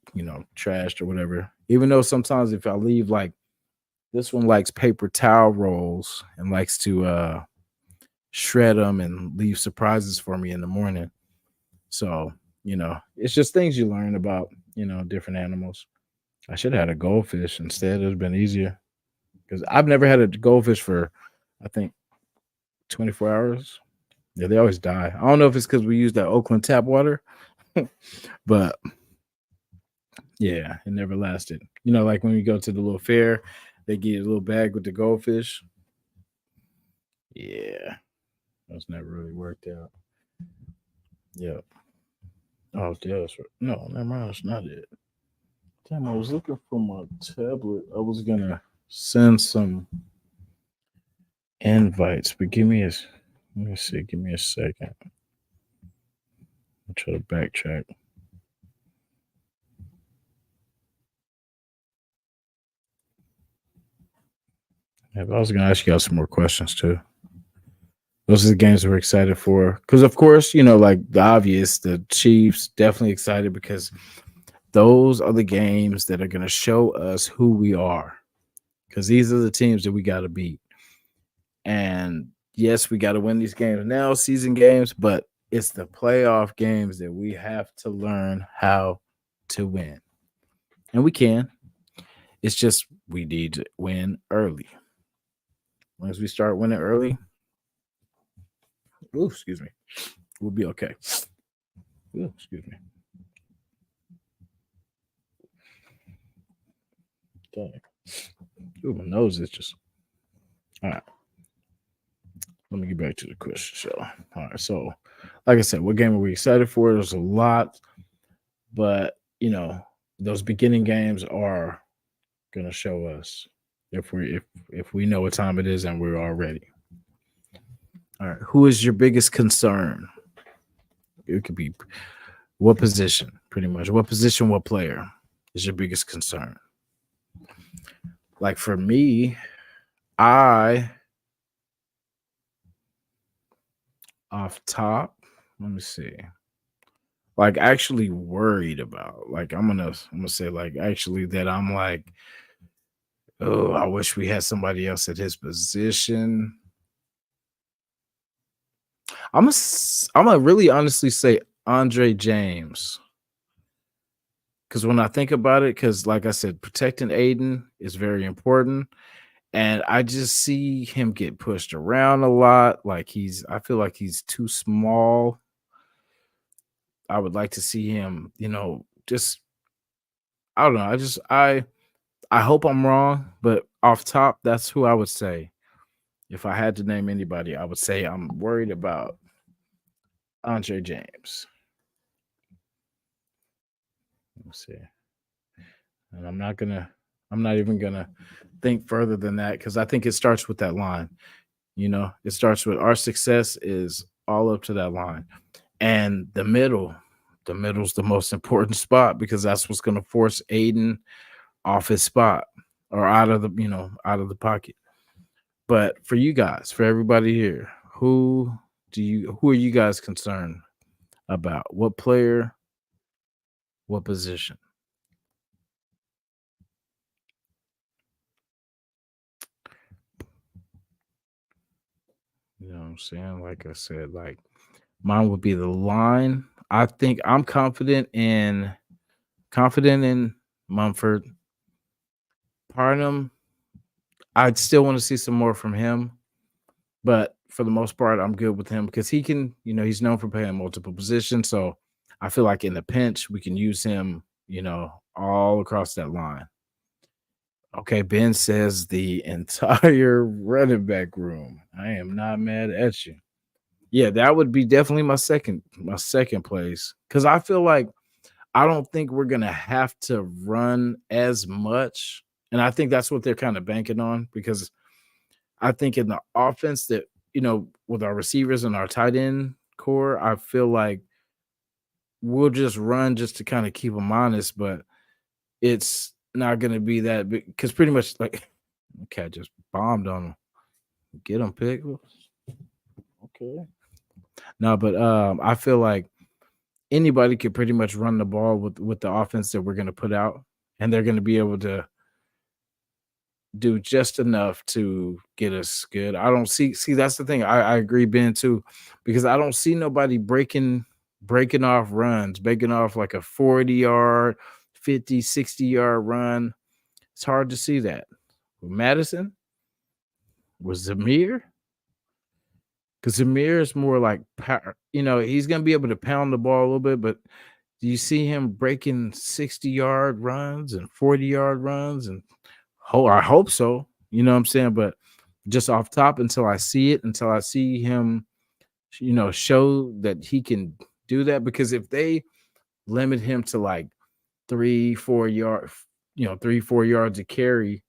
trashed or whatever. Even though sometimes if I leave, like, this one likes paper towel rolls and likes to, shred them and leave surprises for me in the morning. So, it's just things you learn about, different animals. I should have had a goldfish instead. It would have been easier because I've never had a goldfish for, I think, 24 hours. Yeah, they always die. I don't know if it's because we use that Oakland tap water, but yeah, it never lasted. Like when we go to the little fair, they get a little bag with the goldfish. Yeah, that's never really worked out. Yeah. Oh, yeah, that's right. No, never mind. That's not it. Damn, I was looking for my tablet. I was gonna send some invites, but let me see. Give me a second. I'll try to backtrack. Yeah, but I was gonna ask you guys some more questions too. Those are the games we're excited for. Because of course, like the obvious, the Chiefs definitely excited because those are the games that are gonna show us who we are. Because these are the teams that we gotta beat. And yes, we gotta win these games now, season games, but it's the playoff games that we have to learn how to win. And we can. It's just we need to win early. As long as we start winning early, ooh, excuse me, we'll be okay. Ooh, excuse me. Dang. Ooh, my nose is just all right. Let me get back to the question show. All right. So, like I said, what game are we excited for? There's a lot, but those beginning games are gonna show us if we know what time it is and we're all ready. All right. Who is your biggest concern? It could be what position, pretty much. What position, what player is your biggest concern? Like for me, I off top, let me see. Like actually worried about. Like I'm gonna say like actually that I'm like, oh, I wish we had somebody else at his position. I'm gonna really honestly say Andre James. Because when I think about it, because like I said, protecting Aiden is very important. And I just see him get pushed around a lot. Like I feel like he's too small. I would like to see him, just I don't know. I hope I'm wrong, but off top, that's who I would say. If I had to name anybody, I would say I'm worried about Andre James. Let's see. And I'm not even gonna think further than that because I think it starts with that line. It starts with our success is all up to that line. And the middle's the most important spot because that's what's gonna force Aiden off his spot or out of the pocket. But for you guys, for everybody here, who are you guys concerned about? What player, what position? You know what I'm saying? Like I said, like mine would be the line. I think I'm confident in Mumford. Parnham, I'd still want to see some more from him, but for the most part, I'm good with him because he's known for playing multiple positions. So I feel like in the pinch, we can use him, all across that line. Okay, Ben says the entire running back room. I am not mad at you. Yeah, that would be definitely my second place. Cause I feel like I don't think we're gonna have to run as much. And I think that's what they're kind of banking on because I think in the offense that, with our receivers and our tight end core, I feel like we'll just run just to kind of keep them honest, but it's not gonna be that big because pretty much like cat just bombed on him. Get him, Pickles. Okay. No, but I feel like anybody could pretty much run the ball with the offense that we're gonna put out, and they're gonna be able to do just enough to get us good. I don't see that's the thing. I agree, Ben, too, because I don't see nobody breaking off runs, breaking off like a 40-yard, 50, 60-yard run. It's hard to see that. With Madison was Zamir. Because Zamir is more like power, he's gonna be able to pound the ball a little bit, but do you see him breaking 60-yard runs and 40-yard runs? And I hope so. You know what I'm saying? But just off top until I see him, show that he can do that. Because if they limit him to like 3, 4 yard, 3, 4 yards of carry,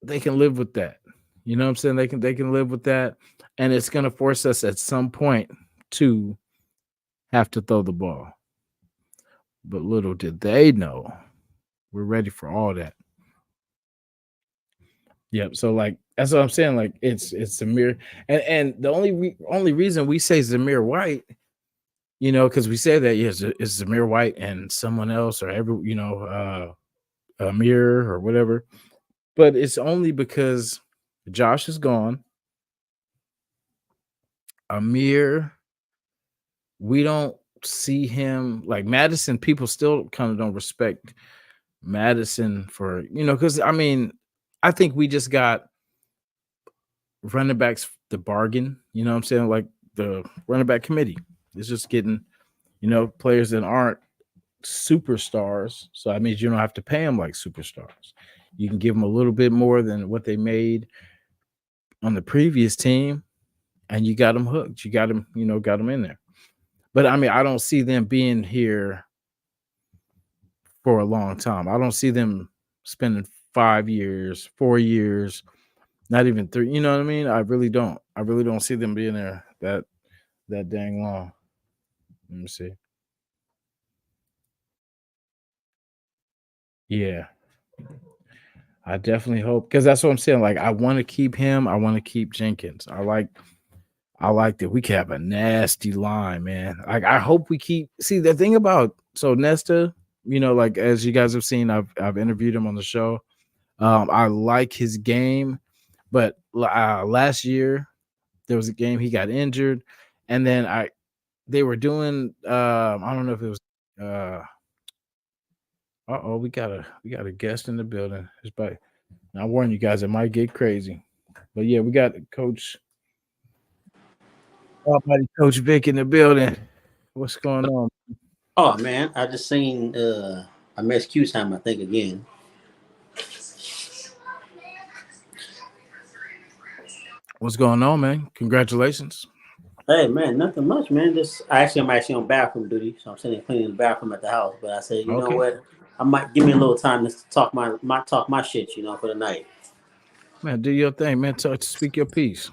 they can live with that. You know what I'm saying? They can live with that. And it's gonna force us at some point to have to throw the ball. But little did they know, we're ready for all that. Yep. So like that's what I'm saying. Like it's Zamir, and the only reason we say Zamir White, because we say that yes, it's Zamir White and someone else or Amir or whatever. But it's only because Josh is gone. Amir, we don't see him like Madison. People still kind of don't respect Madison for because I mean, I think we just got running backs the bargain. You know what I'm saying? Like the running back committee is just getting players that aren't superstars. So that means you don't have to pay them like superstars. You can give them a little bit more than what they made on the previous team, and you got them hooked. You got them in there. But I mean, I don't see them being here for a long time. I don't see them spending 5 years, 4 years, not even three. You know what I mean? I really don't. I really don't see them being there that dang long. Let me see. Yeah, I definitely hope because that's what I'm saying. Like, I want to keep him. I want to keep Jenkins. I like that we can have a nasty line, man. Like, I hope we keep. See, the thing about Nesta, like as you guys have seen, I've interviewed him on the show. I like his game, but last year there was a game he got injured, and then they were doing. I don't know if it was. Uh oh, we got a guest in the building. I warn you guys, it might get crazy. But yeah, we got Coach Vic in the building. What's going on? Oh man, I just seen I missed Q time I think again. What's going on, man? Congratulations. Hey man, nothing much, man. I'm actually on bathroom duty, so I'm sitting cleaning the bathroom at the house. But I said, you know Okay, what? I might give me a little time to talk my shit, for the night. man, do your thing, man. Speak your piece.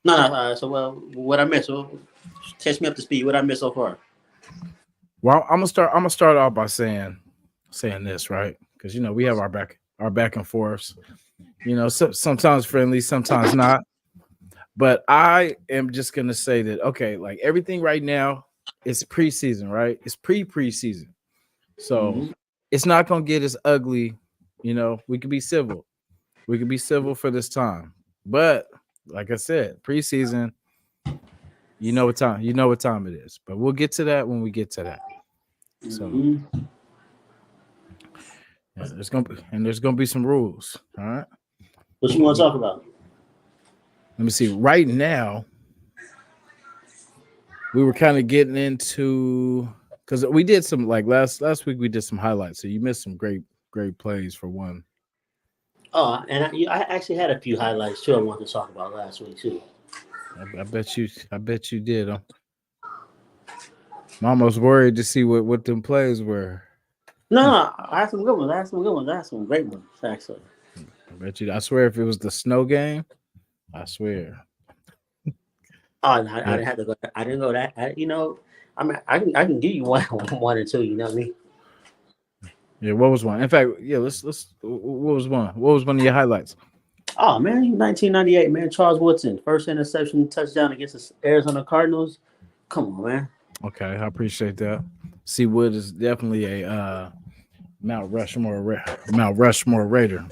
No, no. So what I missed? So, catch me up to speed. What I missed so far? Well, I'm gonna start off by saying this, right? Because we have our back and forths. Sometimes friendly, sometimes not. But I am just gonna say that okay, like everything right now, it's preseason, right? It's preseason, so Mm-hmm. it's not gonna get as ugly. We could be civil. We could be civil for this time, but like I said, preseason. You know what time it is. But we'll get to that when we get to that. So Mm-hmm. yeah, there's gonna be some rules. All right. What you want to talk about? Let me see. Right now, we were kind of getting into because we did some like last week we did some highlights. So you missed some great plays for one. Oh, and I actually had a few highlights too. I wanted to talk about last week too. I bet you did. I'm almost worried to see what them plays were. No, no, I had some good ones. I had some good ones. I had some great ones actually. I bet you. I swear, if it was the snow game, I swear. Oh, no, I Yeah, didn't have to go. I didn't go that. I mean, I can give you one one or two. You know what I mean? yeah. What was one? In fact, yeah. Let's. What was one? What was one of your highlights? Oh man, 1998, man. Charles Woodson, first interception touchdown against the Arizona Cardinals. Come on, man. Okay, I appreciate that. C Wood is definitely a Mount Rushmore Raider.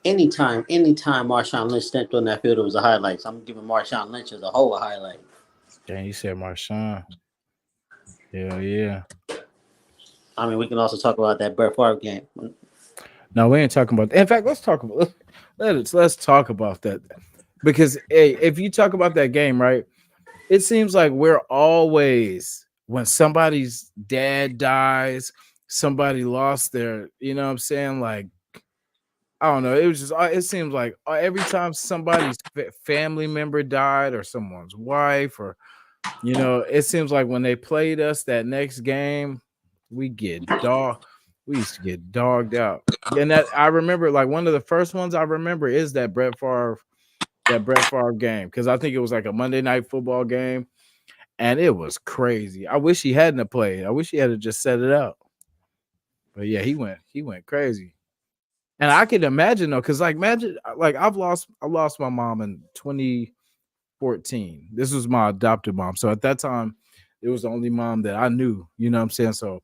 Anytime Marshawn Lynch stepped on that field, it was a highlight. So I'm giving Marshawn Lynch as a whole a highlight. Dang, you said Marshawn. Hell yeah. I mean, we can also talk about that Brett Favre game. No, we ain't talking about. In fact, let's talk about. Let's talk about that because hey, if you talk about that game, right? It seems like we're always when somebody's dad dies, somebody lost their. You know what I'm saying? Like I don't know. It was just. It seems like every time somebody's family member died or someone's wife or it seems like when they played us that next game, we get dog. We used to get dogged out. And that I remember, like one of the first ones I remember is that Brett Favre game because I think it was like a Monday night football game, and it was crazy. I wish he hadn't have played. I wish he had to just set it out. But yeah, he went crazy. And I could imagine though, because like imagine like I lost my mom in 2014. This was my adopted mom. So at that time, it was the only mom that I knew. You know what I'm saying? So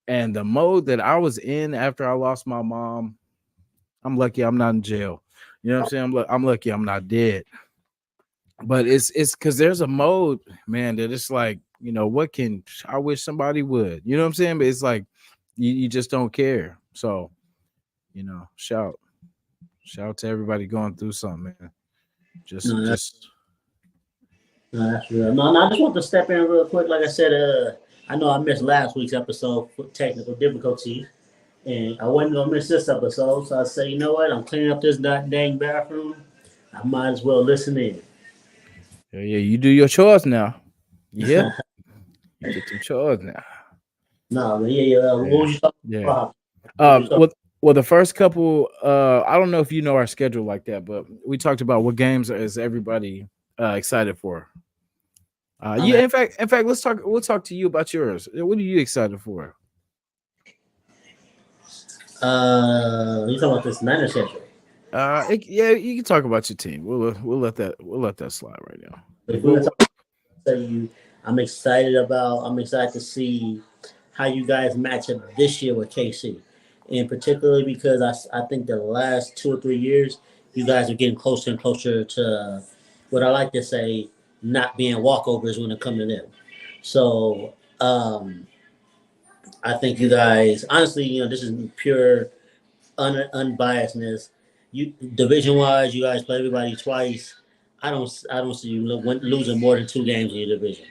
and the mode that I was in after I lost my mom, I'm lucky I'm not in jail. You know what I'm saying? I'm lucky I'm not dead. But it's because there's a mode, man, that it's like, what can I wish somebody would. You know what I'm saying? But it's like you just don't care. So, shout to everybody going through something, man. Just No, just that's real. No, no, I just want to step in real quick. Like I said, I know I missed last week's episode for technical difficulties, and I wasn't gonna miss this episode. So I say, you know what? I'm cleaning up this dang bathroom. I might as well listen in. yeah, you do your chores now. Yeah, you get them chores now. No, but yeah, yeah. What Yeah. was you talking Yeah. about? What you Um, talking? well, well, the first couple, I don't know if you know our schedule like that, but we talked about what games is everybody excited for. I'm Yeah, in fact, let's talk. We'll talk to you about yours. What are you excited for? You talking about this Niners schedule? Yeah, you can talk about your team. We'll let that slide right now. Like If we're gonna we'll talk, tell you, I'm excited to see how you guys match up this year with KC, and particularly because I think the last 2 or 3 years, you guys are getting closer and closer to what I like to say not being walkovers when it comes to them. So I think you guys, honestly, this is pure unbiasedness. You division wise, you guys play everybody twice. I don't see you losing more than 2 games in your division.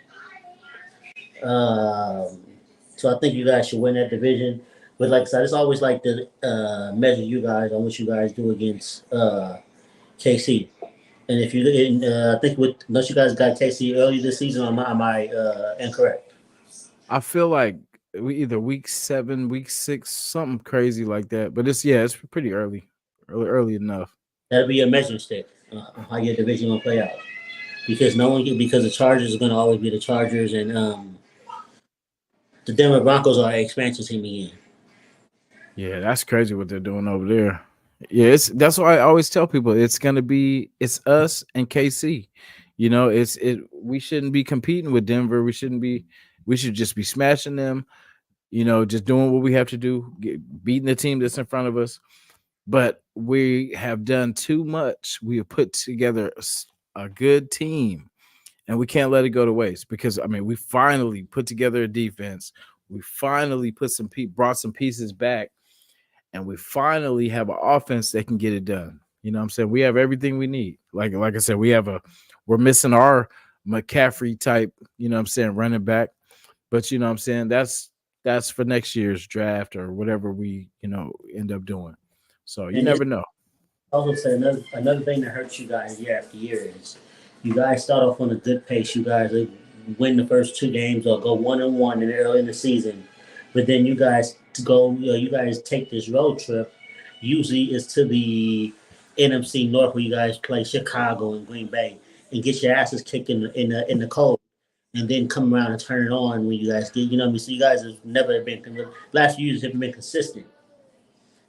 Um, so I think you guys should win that division. But like I said, it's always like to measure you guys on what you guys do against KC. And if you, I think unless you guys got KC early this season, am I incorrect? I feel like we either week 7, week 6, something crazy like that. But it's pretty early enough. That'll be a measuring stick on how your division gonna play out. Because no one, because the Chargers are gonna always be the Chargers, and the Denver Broncos are an expansion team again. Yeah, that's crazy what they're doing over there. Yeah, that's why I always tell people it's us and KC. We shouldn't be competing with Denver. We should just be smashing them, just doing what we have to do, beating the team that's in front of us. But we have done too much. We have put together a good team, and we can't let it go to waste because we finally put together a defense. We finally brought some pieces back, and we finally have an offense that can get it done. You know what I'm saying? We have everything we need. Like I said, we're missing our McCaffrey type, what I'm saying, running back. But you know what I'm saying? That's for next year's draft or whatever we, end up doing. So you And it's never know. also say another thing that hurts you guys year after year is you guys start off on a good pace. You guys win the first 2 games or go 1-1 in early in the season, but then you guys you guys take this road trip. Usually, it's to the NFC North where you guys play Chicago and Green Bay and get your asses kicked in the cold, and then come around and turn it on when you guys get what I mean. So you guys have never been last few years haven't been consistent,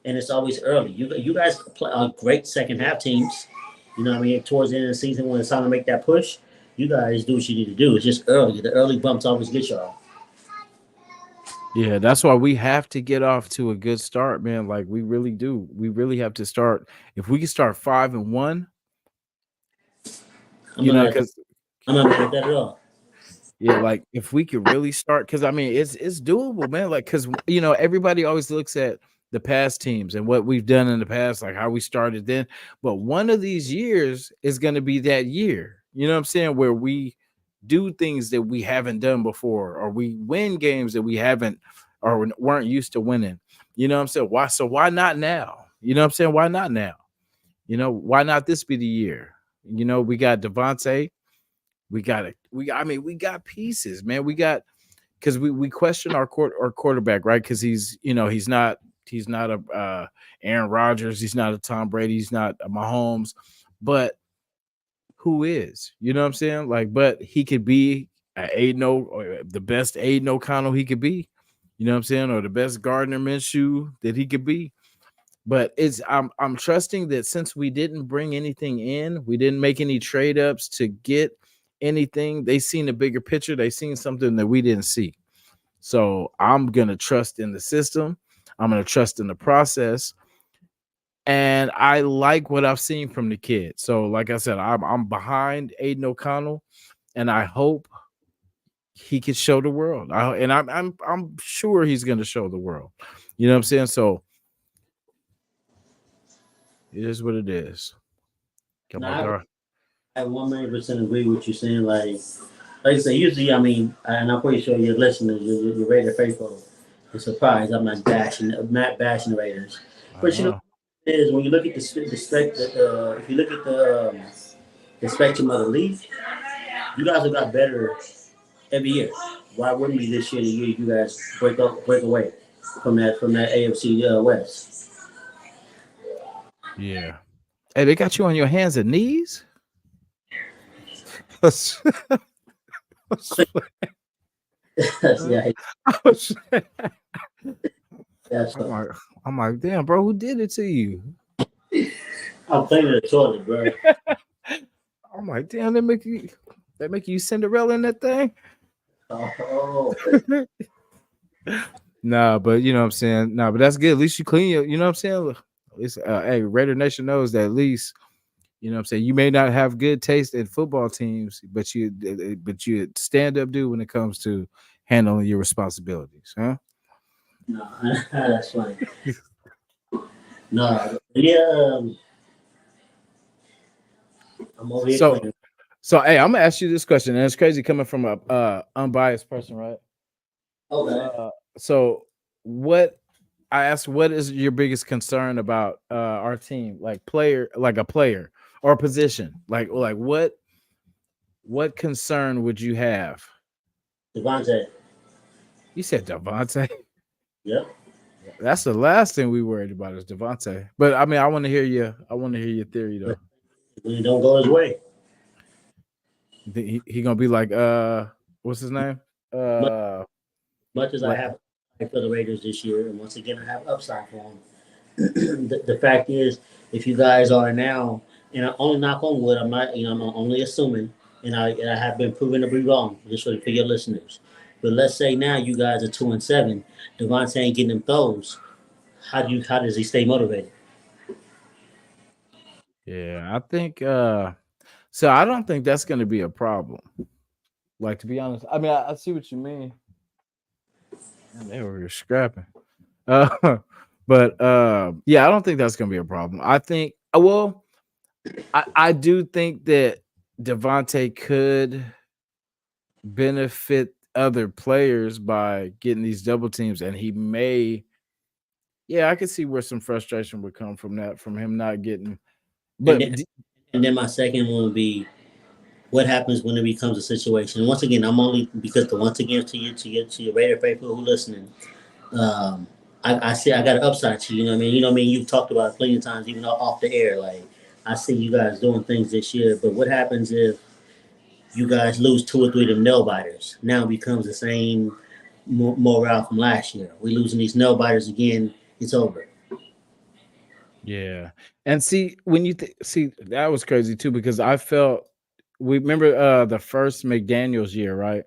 and it's always early. You guys play great second half teams. You know what I mean? Towards the end of the season when it's time to make that push, you guys do what you need to do. It's just early. The early bumps always get y'all. Yeah, that's why we have to get off to a good start, man. Like we really do. We really have to start. If we can start 5-1, I'm not mad at that. because I'm not mad at that at all. yeah, like if we could really start, because it's doable, man. Like, because everybody always looks at the past teams and what we've done in the past, like how we started then. But one of these years is going to be that year. You know what I'm saying? Where we do things that we haven't done before, or we win games that we haven't or weren't used to winning. You know what I'm saying? Why not now? You know what I'm saying? Why not now? Why not this be the year? We got Devontae. We got it. We got pieces, man. We got because we question our quarterback, right? Because he's not a Aaron Rodgers, he's not a Tom Brady, he's not a Mahomes, but who is? You know what I'm saying? Like, but he could be a Aiden or the best Aiden O'Connell he could be. You know what I'm saying? Or the best Gardner Minshew that he could be. But I'm trusting that since we didn't bring anything in, we didn't make any trade ups to get anything. They seen a bigger picture. They seen something that we didn't see. So I'm gonna trust in the system. I'm gonna trust in the process. And I like what I've seen from the kid. So, like I said, I'm behind Aiden O'Connell, and I hope he can show the world. I'm sure he's gonna show the world. You know what I'm saying? So it is what it is. Got my Now, daughter. I 100% agree with you saying like I say, usually, I mean, and I'm pretty sure your listeners, your Raider faithful, are surprised. I'm not bashing the Raiders, I but know. it is when you look at if you look at the spectrum of the league, you guys have got better every year. Why wouldn't be this year the year you guys break away from that AFC West? Yeah. Hey, they got you on your hands and knees? Yeah, I was- That's I'm like, I'm like, damn, bro, who did it to you? I'm cleaning the toilet, bro. I'm like, damn, they make you Cinderella in that thing. Oh, Nah, but you know what I'm saying. Nah, but that's good. At least you clean your, you know what I'm saying. It's hey, Raider Nation knows that at least you know what I'm saying. You may not have good taste in football teams, but you stand up dude when it comes to handling your responsibilities, huh? no, that's funny. No, yeah, I'm over here So cleaning. so hey, I'm gonna ask you this question, and it's crazy coming from a unbiased person, right? Okay. So what I asked, what is your biggest concern about our team, like a player or a position, like what concern would you have? Devontae. You said Devontae. Yep. That's the last thing we worried about is Devontae. But I mean, I want to hear you. I want to hear your theory But though. when it don't go his way, You think he gonna be like what's his name? much, Uh, much as I like have for the Raiders this year, and once again I have upside for them. The fact is, if you guys are now, and I only knock on wood, I'm not, I'm only assuming, and I have been proven to be wrong, just for your listeners. But let's say now you guys are 2-7, Devontae ain't getting them throws. How does he stay motivated? yeah, I think so. I don't think that's gonna be a problem. Like to be honest, I mean, I see what you mean. Man, they were scrapping. Uh, but yeah, I don't think that's gonna be a problem. I think well, I do think that Devontae could benefit other players by getting these double teams, and he may. Yeah, I could see where some frustration would come from that, from him not getting. And But then, and then my second one would be what happens when it becomes a situation. And once again, I'm only because the once again to your Raider faithful who listening. Um, I see I got an upside to you. You know what I mean? You know what I mean? You've talked about it plenty of times, even off the air. Like I see you guys doing things this year, but what happens if you guys lose two or three of them nail biters? Now it becomes the same morale from last year. We losing these nail biters again. It's over. yeah, and see when you see that was crazy too because I felt we remember the first McDaniel's year, right?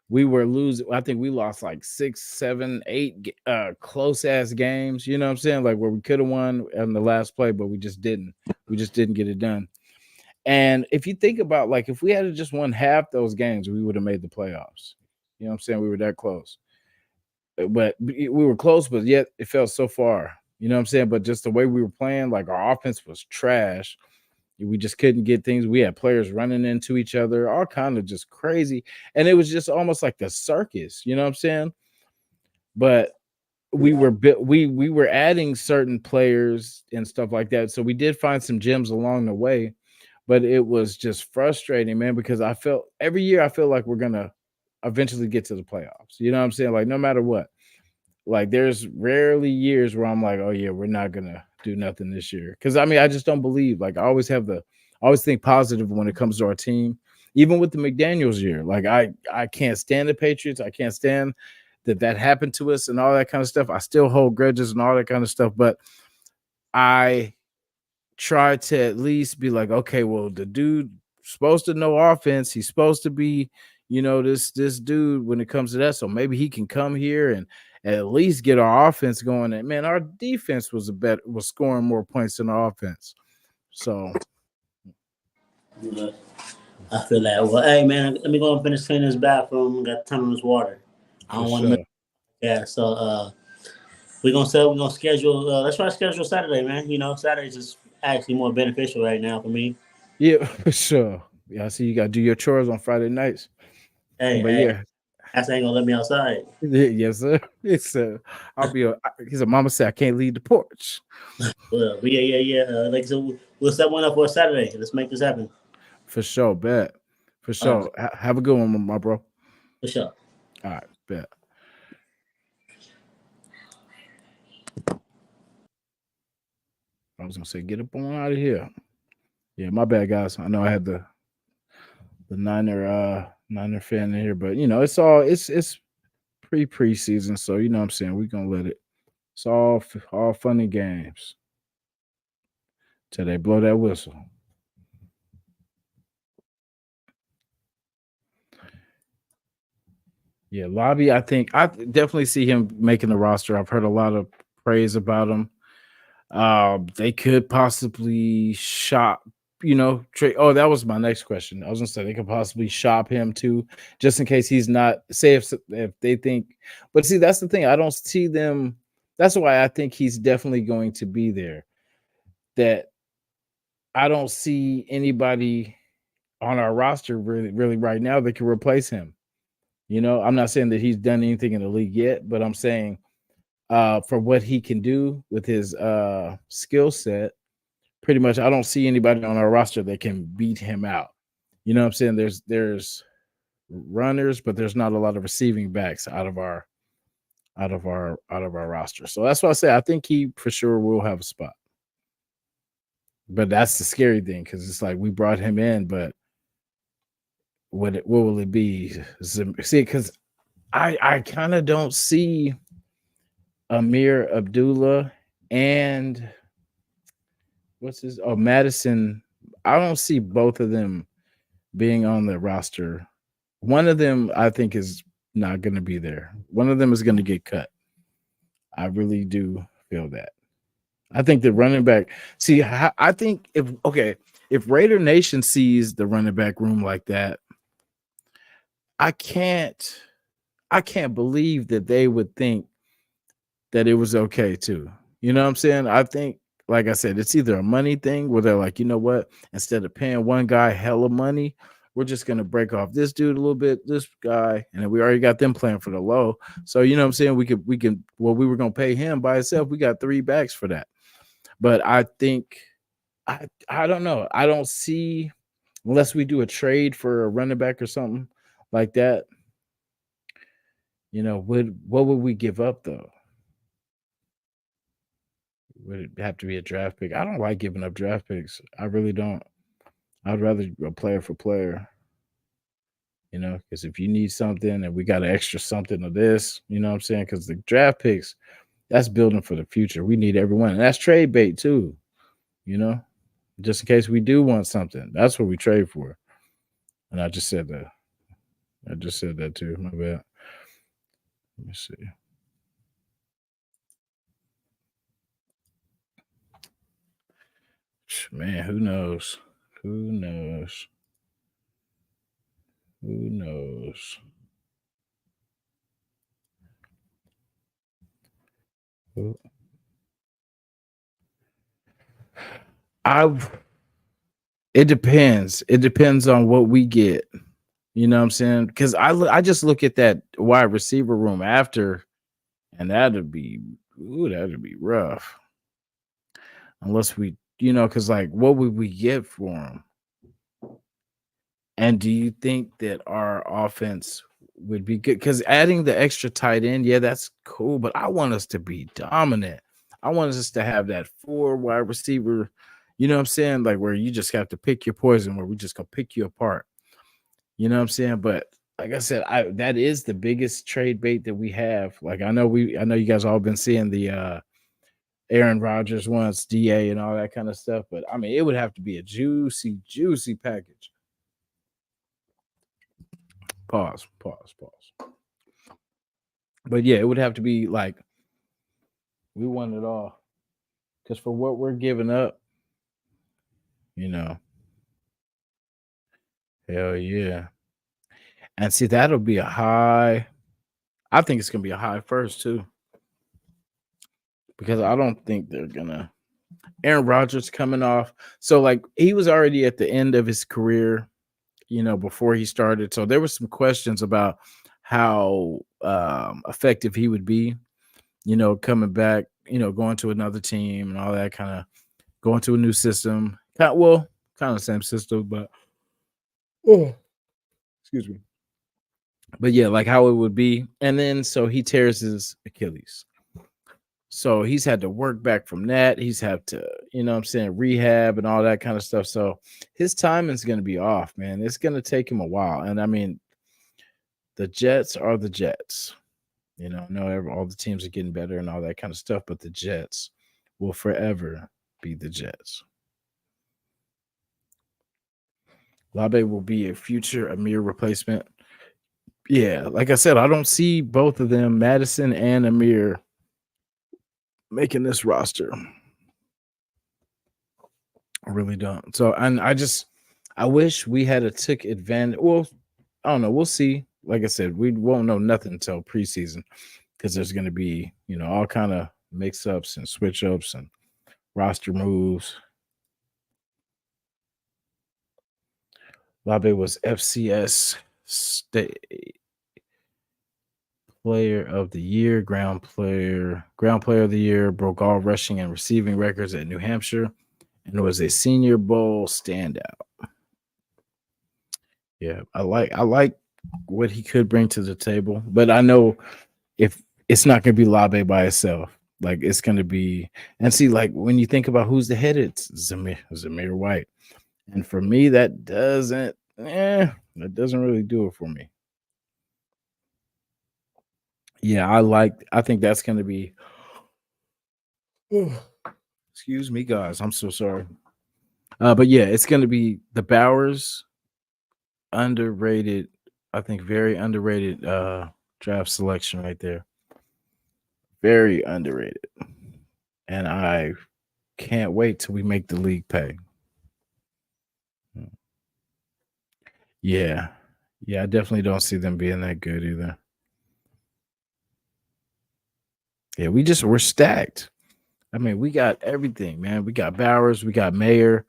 We were losing. I think we lost like 6, 7, 8 close ass games. You know what I'm saying? Like where we could have won on the last play, but we just didn't. We just didn't get it done. And if you think about like if we had just won half those games, we would have made the playoffs. You know what I'm saying? We were that close. But we were close, but yet it felt so far. You know what I'm saying? But just the way we were playing, like our offense was trash. We just couldn't get things. We had players running into each other, all kind of just crazy. And it was just almost like the circus, you know what I'm saying? But we were adding certain players and stuff like that. So we did find some gems along the way, but it was just frustrating, man, because I felt every year I feel like we're gonna eventually get to the playoffs. You know what I'm saying? Like no matter what. Like there's rarely years where I'm like, oh yeah, we're not gonna do nothing this year. Cause I mean, I just don't believe. Like I always think positive when it comes to our team. Even with the McDaniels year, like I can't stand the Patriots. I can't stand that happened to us and all that kind of stuff. I still hold grudges and all that kind of stuff, but I try to at least be like, okay, well, the dude supposed to know offense. He's supposed to be, this dude when it comes to that. So maybe he can come here and at least get our offense going. And man, our defense was scoring more points than our offense. So You know, I feel that. Well, hey man, let me go and finish cleaning this bathroom. Got a ton of this water. I for don't want to miss. sure. Yeah, so we're gonna schedule. Let's try to schedule Saturday, man. Saturday's is actually more beneficial right now for me. Yeah, for sure. Yeah, I see you gotta do your chores on Friday nights. Hey, But hey, yeah. that's ain't gonna let me outside. Yes, sir. It's he said, Mama said I can't leave the porch. Well, but yeah. Like so, we'll set one up for Saturday. Let's make this happen. For sure, bet. For All right, sure. Have a good one, my bro. for sure. All right, bet. I was gonna say, get up on out of here. Yeah, my bad, guys. I know I had the Niner fan in here, but it's all it's preseason, so you know what I'm saying we're gonna let it It's all fun and games till they blow that whistle. Yeah, Lobby. I definitely see him making the roster. I've heard a lot of praise about him. They could possibly shop, trade. Oh, that was my next question. I was gonna say they could possibly shop him too, just in case he's not. Say if they think, but see, that's the thing. I don't see them. That's why I think he's definitely going to be there. That I don't see anybody on our roster really right now that can replace him. I'm not saying that he's done anything in the league yet, but I'm saying for what he can do with his skill set, pretty much I don't see anybody on our roster that can beat him out. You know what I'm saying? There's runners, but there's not a lot of receiving backs out of our roster. So that's why I say I think he for sure will have a spot. But that's the scary thing because it's like we brought him in, but what will it be? See, because I kind of don't see Amir Abdullah and what's his Madison. I don't see both of them being on the roster. One of them I think is not going to be there. One of them is going to get cut. I really do feel that. I think the running back. See, I think if Raider Nation sees the running back room like that, I can't believe that they would think that it was okay too. You know what I'm saying? I think, like I said, it's either a money thing where they're like, you know what? Instead of paying one guy hella money, we're just gonna break off this dude a little bit, this guy, and then we already got them playing for the low. So you know what I'm saying? We were gonna pay him by itself. We got three backs for that. But I think I don't know. I don't see unless we do a trade for a running back or something like that. What would we give up though? Would it have to be a draft pick? I don't like giving up draft picks. I really don't. I'd rather go player for player, because if you need something and we got an extra something of this, you know what I'm saying? Because the draft picks, that's building for the future. We need everyone. And that's trade bait too, you know, just in case we do want something. That's what we trade for. And I just said that. I just said that too. My bad. Let me see. Man, who knows? Who knows? Who knows? Who- I've It depends. It depends on what we get. You know what I'm saying? Because I just look at that wide receiver room after, and that'd be rough. Unless because like, what would we get for him? And do you think that our offense would be good? Because adding the extra tight end, yeah, that's cool. But I want us to be dominant. I want us to have that four wide receiver. You know what I'm saying? Like where you just have to pick your poison, where we just gonna pick you apart. You know what I'm saying? But like I said, that is the biggest trade bait that we have. Like I know you guys all been seeing the Aaron Rodgers wants DA and all that kind of stuff, but I mean it would have to be a juicy, juicy package. Pause, pause, pause. But yeah, it would have to be like we want it all. Because for what we're giving up, you know, hell yeah. And see, that'll be a high. I think it's gonna be a high first too. Because I don't think they're gonna Aaron Rodgers coming off. So like he was already at the end of his career, before he started. So there was some questions about how effective he would be, coming back, going to another team and all that kind of going to a new system. Kind of the same system, but oh, excuse me. But yeah, like how it would be. And then so he tears his Achilles. So he's had to work back from that. He's had to, what I'm saying, rehab and all that kind of stuff. So his timing's going to be off, man. It's going to take him a while. And I mean, the Jets are the Jets. I know all the teams are getting better and all that kind of stuff, but the Jets will forever be the Jets. Labe will be a future Amir replacement. Yeah, like I said, I don't see both of them, Madison and Amir, making this roster. I really don't. So, and I wish we had a took advantage. Well, I don't know. We'll see. Like I said, we won't know nothing until preseason because there's going to be, all kind of mix ups and switch ups and roster moves. Labe was FCS state player of the year, ground player of the year, broke all rushing and receiving records at New Hampshire, and was a Senior Bowl standout. Yeah, I like what he could bring to the table, but I know if it's not going to be Labe by itself, like it's going to be, and see, like when you think about who's the head, it's Zamir White, and for me that doesn't really do it for me. Yeah, I think that's going to be. Excuse me, guys. I'm so sorry. But yeah, it's going to be the Bowers underrated. I think very underrated draft selection right there. Very underrated. And I can't wait till we make the league pay. Yeah. Yeah, I definitely don't see them being that good either. Yeah, we're stacked. I mean, we got everything, man. We got Bowers, we got Mayer.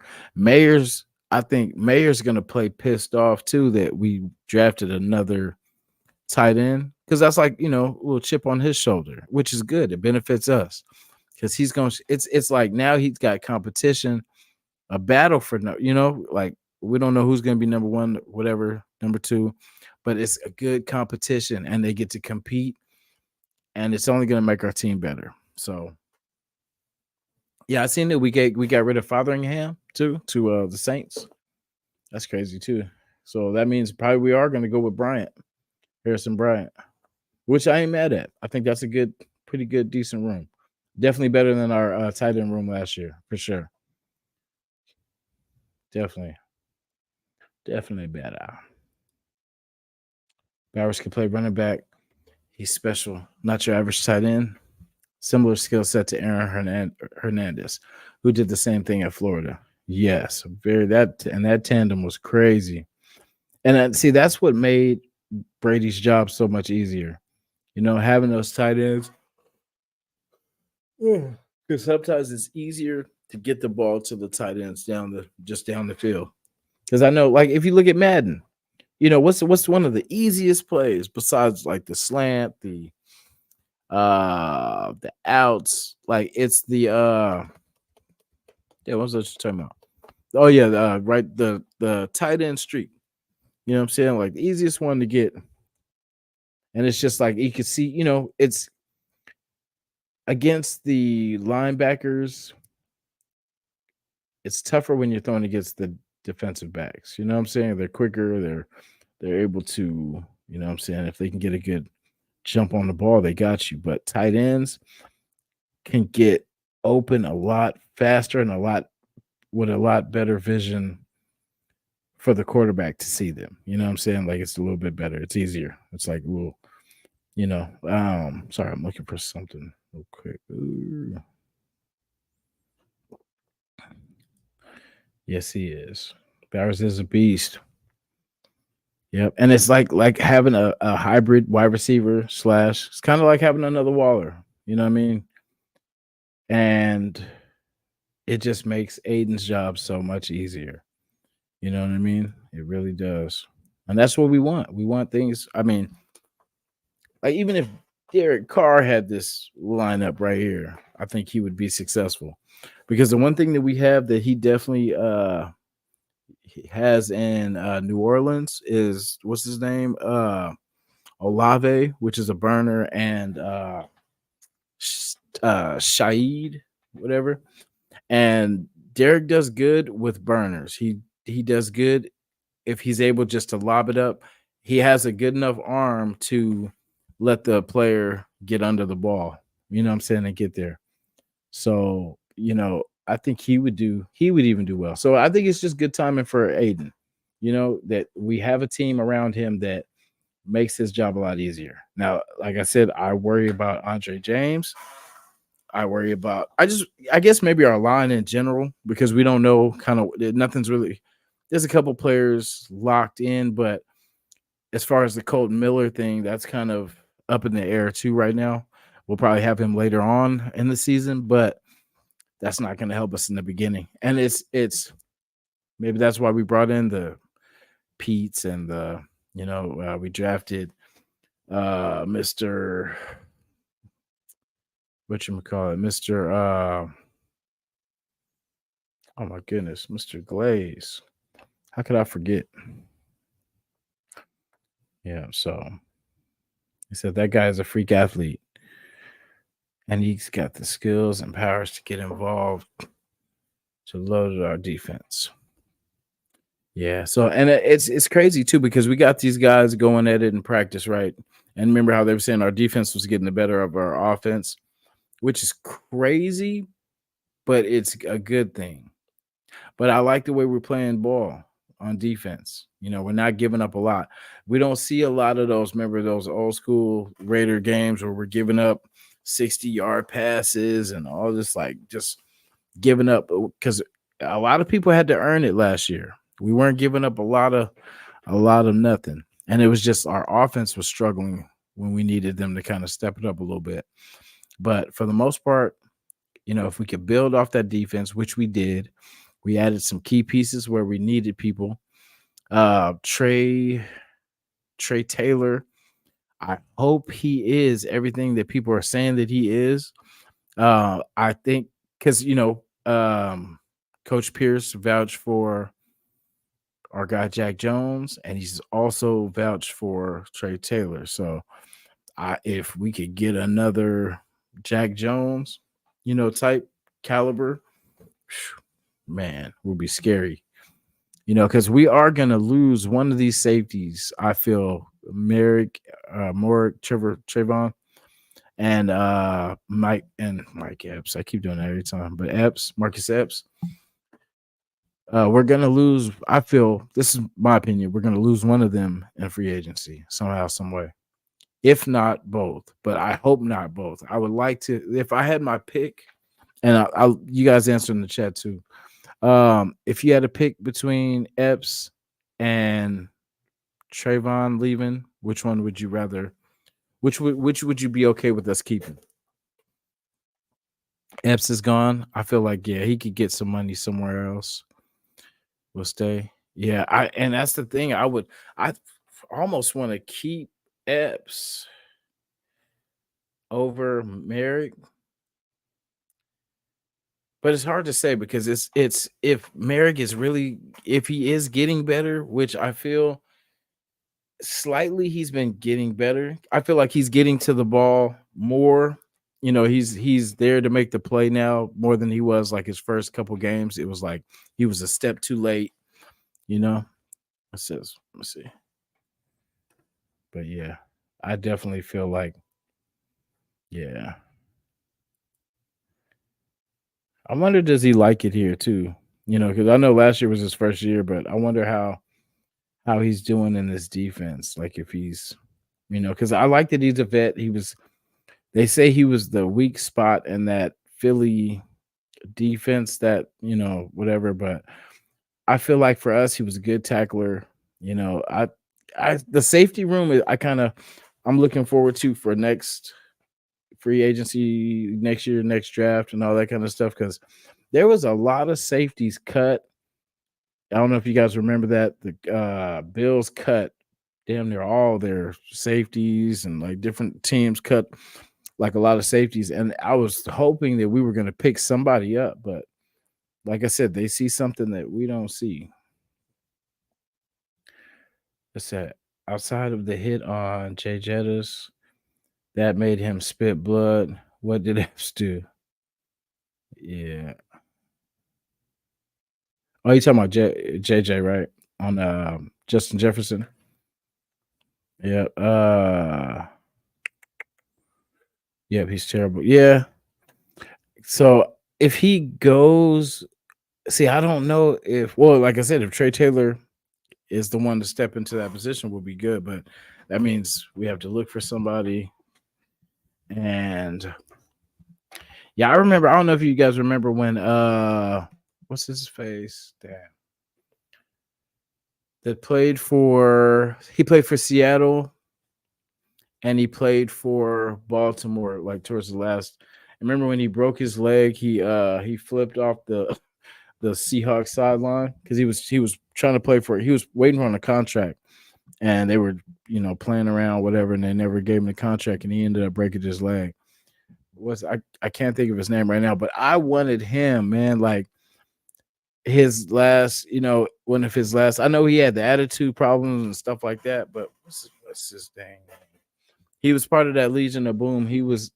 I think Mayer's gonna play pissed off too that we drafted another tight end. Because that's like, a little chip on his shoulder, which is good. It benefits us. Because he's going to it's like now he's got competition, a battle for no, like we don't know who's gonna be number one, whatever, number two, but it's a good competition and they get to compete and it's only gonna make our team better. So yeah, I seen that we got rid of Fotheringham too to the Saints. That's crazy too. So that means probably we are going to go with Harrison Bryant, which I ain't mad at. I think that's a pretty good, decent room. Definitely better than our tight end room last year for sure. Definitely, definitely better. Bowers can play running back. He's special, not your average tight end. Similar skill set to Aaron Hernandez, who did the same thing at Florida. Yes, that tandem was crazy. And see, that's what made Brady's job so much easier. Having those tight ends. Because sometimes it's easier to get the ball to the tight ends down the field. Because I know, like, if you look at Madden, what's one of the easiest plays besides like the slant, the outs, like it's the yeah, what's that you're talking about? Oh yeah, right, the tight end streak. You know what I'm saying? Like the easiest one to get. And it's just like you can see, it's against the linebackers. It's tougher when you're throwing against the defensive backs. You know what I'm saying? They're quicker, they're able to, what I'm saying, if they can get a good jump on the ball, they got you. But tight ends can get open a lot faster and with a lot better vision for the quarterback to see them. You know what I'm saying? Like it's a little bit better. It's easier. It's like a little, sorry, I'm looking for something real quick. Ooh. Yes, he is. Bowers is a beast. Yep. And it's like having a hybrid wide receiver / it's kind of like having another Waller. You know what I mean? And it just makes Aiden's job so much easier. You know what I mean? It really does. And that's what we want. We want things. I mean, like even if Derek Carr had this lineup right here, I think he would be successful. Because the one thing that we have that he definitely he has in New Orleans is what's his name? Olave, which is a burner, and Shaid, whatever. And Derek does good with burners. He does good if he's able just to lob it up. He has a good enough arm to let the player get under the ball. You know what I'm saying, and get there. So, I think he would even do well. So I think it's just good timing for Aiden. That we have a team around him that makes his job a lot easier. Now, like I said, I worry about Andre James. I worry about I guess maybe our line in general because we don't know kind of nothing's really there's a couple players locked in, but as far as the Colton Miller thing, that's kind of up in the air too right now. We'll probably have him later on in the season, but that's not going to help us in the beginning. And it's maybe that's why we brought in the Pete's and we drafted Mr. Whatchamacallit, Mr. Oh my goodness, Mr. Glaze. How could I forget? Yeah, so he said that guy is a freak athlete and he's got the skills and powers to get involved to load our defense. Yeah, so and it's crazy too because we got these guys going at it in practice, right? And remember how they were saying our defense was getting the better of our offense, which is crazy, but it's a good thing. But I like the way we're playing ball on defense. We're not giving up a lot. We don't see a lot of those. Remember those old school Raider games where we're giving up 60-yard passes and all this, like just giving up because a lot of people had to earn it last year. We weren't giving up a lot of nothing. And it was just our offense was struggling when we needed them to kind of step it up a little bit. But for the most part, if we could build off that defense, which we did, we added some key pieces where we needed people. Trey Taylor, I hope he is everything that people are saying that he is. I think because Coach Pierce vouched for our guy Jack Jones, and he's also vouched for Trey Taylor. So, if we could get another Jack Jones, type caliber, man, would be scary. Because we are gonna lose one of these safeties. I feel Merrick, Trayvon, and Mike Epps. I keep doing that every time, but Marcus Epps. We're gonna lose. I feel this is my opinion. We're gonna lose one of them in free agency somehow, some way, if not both. But I hope not both. I would like to. If I had my pick, and you guys answer in the chat too. If you had to pick between Epps and Trayvon leaving, which one would you rather? Which would you be okay with us keeping? Epps is gone. I feel like he could get some money somewhere else. Will stay. Yeah, and that's the thing. I almost want to keep Epps over Merrick, but it's hard to say because it's if Merrick is really if he is getting better, which I feel slightly he's been getting better. I feel like he's getting to the ball more. He's there to make the play now more than he was like his first couple games. It was like he was a step too late. It says, let's see. But yeah, I definitely feel like, yeah. I wonder, does he like it here too? Because I know last year was his first year, but I wonder how he's doing in this defense. Like if he's, because I like that he's a vet. They say he was the weak spot in that Philly defense that, whatever, but I feel like for us, he was a good tackler. The safety room, I'm looking forward to for next free agency next year, next draft, and all that kind of stuff. Because there was a lot of safeties cut. I don't know if you guys remember that the Bills cut damn near all their safeties, and like different teams cut like a lot of safeties. And I was hoping that we were going to pick somebody up, but like I said, they see something that we don't see. What's that? Outside of the hit on Jay Jettis, that made him spit blood. What did Epps do? Yeah. Oh, you talking about JJ, right? On Justin Jefferson. Yeah. Yep, he's terrible. Yeah. So if he goes, see, I don't know if, well, like I said, if Trey Taylor is the one to step into that position, will be good. But that means we have to look for somebody. And yeah, I remember. I don't know if you guys remember when what's his face? Damn. That played for he played for Seattle and he played for Baltimore like towards the last. I remember when he broke his leg, he flipped off the Seahawks sideline because he was trying to play for he was waiting on a contract and they were playing around whatever and they never gave him the contract and he ended up breaking his leg. I can't think of his name right now, but I wanted him, man, like his last, one of his last. I know he had the attitude problems and stuff like that, but what's his dang name? He was part of that Legion of Boom. He was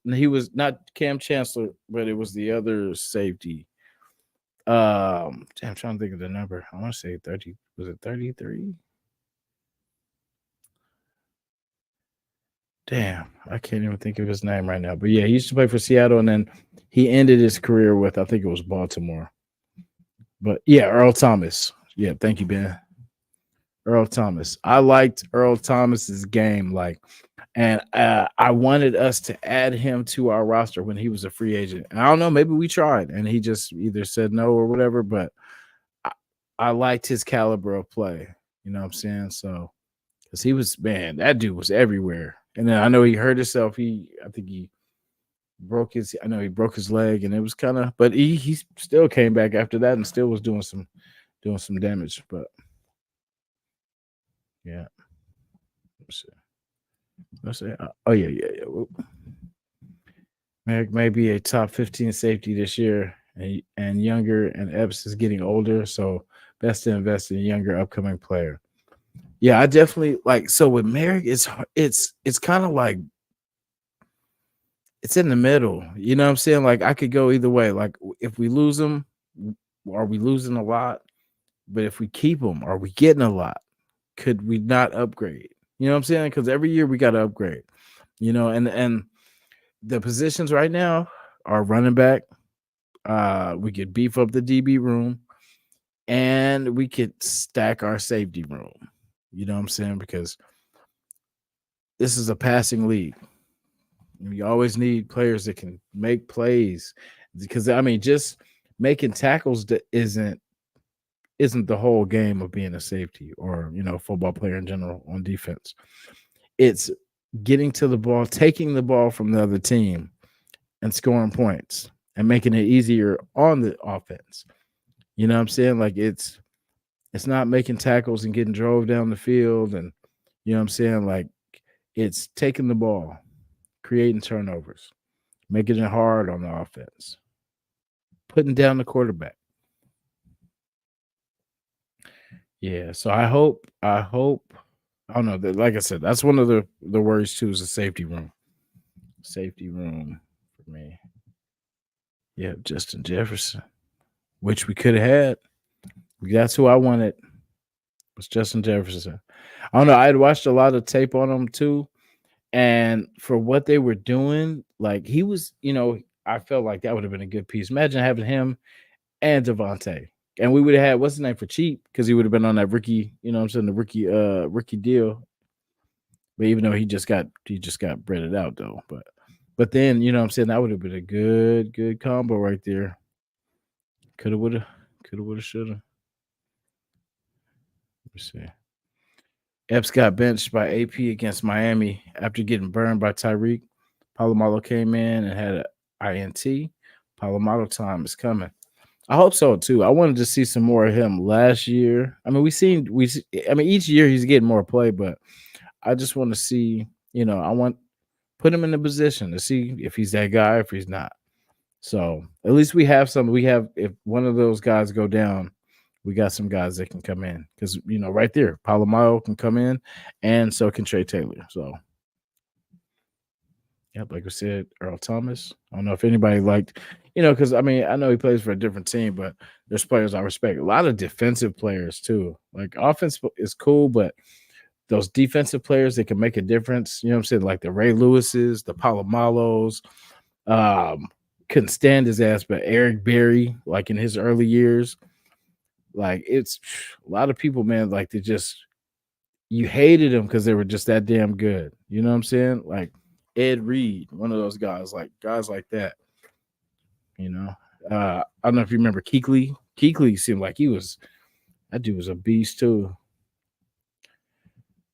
not Cam Chancellor, but it was the other safety. I'm trying to think of the number. I want to say 30. Was it 33? Damn, I can't even think of his name right now. But yeah, he used to play for Seattle, and then he ended his career with I think it was Baltimore. But yeah, Earl Thomas. Yeah, thank you, Ben. Earl Thomas. I liked Earl Thomas's game, and I wanted us to add him to our roster when he was a free agent. And I don't know, maybe we tried, and he just either said no or whatever. But I, I liked his caliber of play. You know what I'm saying? So because he was, man, that dude was everywhere. And then I know he hurt himself. I think he I know he broke his leg, and it was kind of, but he still came back after that and still was doing some damage. But yeah, let's see. Let's see. Oh yeah, yeah, yeah. Whoop. Merrick may be a top 15 safety this year, and younger, and Epps is getting older, so best to invest in a younger upcoming player. Yeah, I definitely like. So with Merrick, it's kind of like it's in the middle. You know what I'm saying? Like I could go either way. Like if we lose him, are we losing a lot? But if we keep him, are we getting a lot? Could we not upgrade? You know what I'm saying? Because every year we got to upgrade. And the positions right now are running back. We could beef up the DB room, and we could stack our safety room. You know what I'm saying? Because this is a passing league. You always need players that can make plays. Because I mean, just making tackles that isn't the whole game of being a safety or football player in general on defense. It's getting to the ball, taking the ball from the other team, and scoring points and making it easier on the offense. You know what I'm saying? Like it's not making tackles and getting drove down the field, and you know what I'm saying? Like it's taking the ball, creating turnovers, making it hard on the offense, putting down the quarterback. Yeah, so I hope I don't know that, like I said, that's one of the worries too is the safety room. Safety room for me. Yeah, Justin Jefferson, which we could have had. That's who I wanted, was Justin Jefferson. I don't know. I had watched a lot of tape on him too, and for what they were doing, like he was, I felt like that would have been a good piece. Imagine having him and Devontae. And we would have had what's his name for cheap because he would have been on that rookie, what I'm saying, the rookie deal. But even though he just got breaded out though. But then, what I'm saying, that would have been a good combo right there. Coulda, woulda, shoulda. Let me see. Epps got benched by AP against Miami after getting burned by Tyreek. Palomalo came in and had an INT. Palomalo time is coming. I hope so too. I wanted to see some more of him last year. I mean, I mean, each year he's getting more play, but I just want to see, I want put him in the position to see if he's that guy, if he's not. So at least we have some. We have if one of those guys go down, we got some guys that can come in because right there, Palomaro can come in, and so can Trey Taylor. So yep, like I said, Earl Thomas. I don't know if anybody liked, because I mean I know he plays for a different team, but there's players I respect. A lot of defensive players too. Like offense is cool, but those defensive players that can make a difference. You know what I'm saying? Like the Ray Lewises, the Palomalos, um, couldn't stand his ass, but Eric Berry, like in his early years, like it's a lot of people, man, like they just you hated them because they were just that damn good. You know what I'm saying? Like Ed Reed, one of those guys like that. You know, I don't know if you remember Keekly. Keekly seemed like he was that dude was a beast too.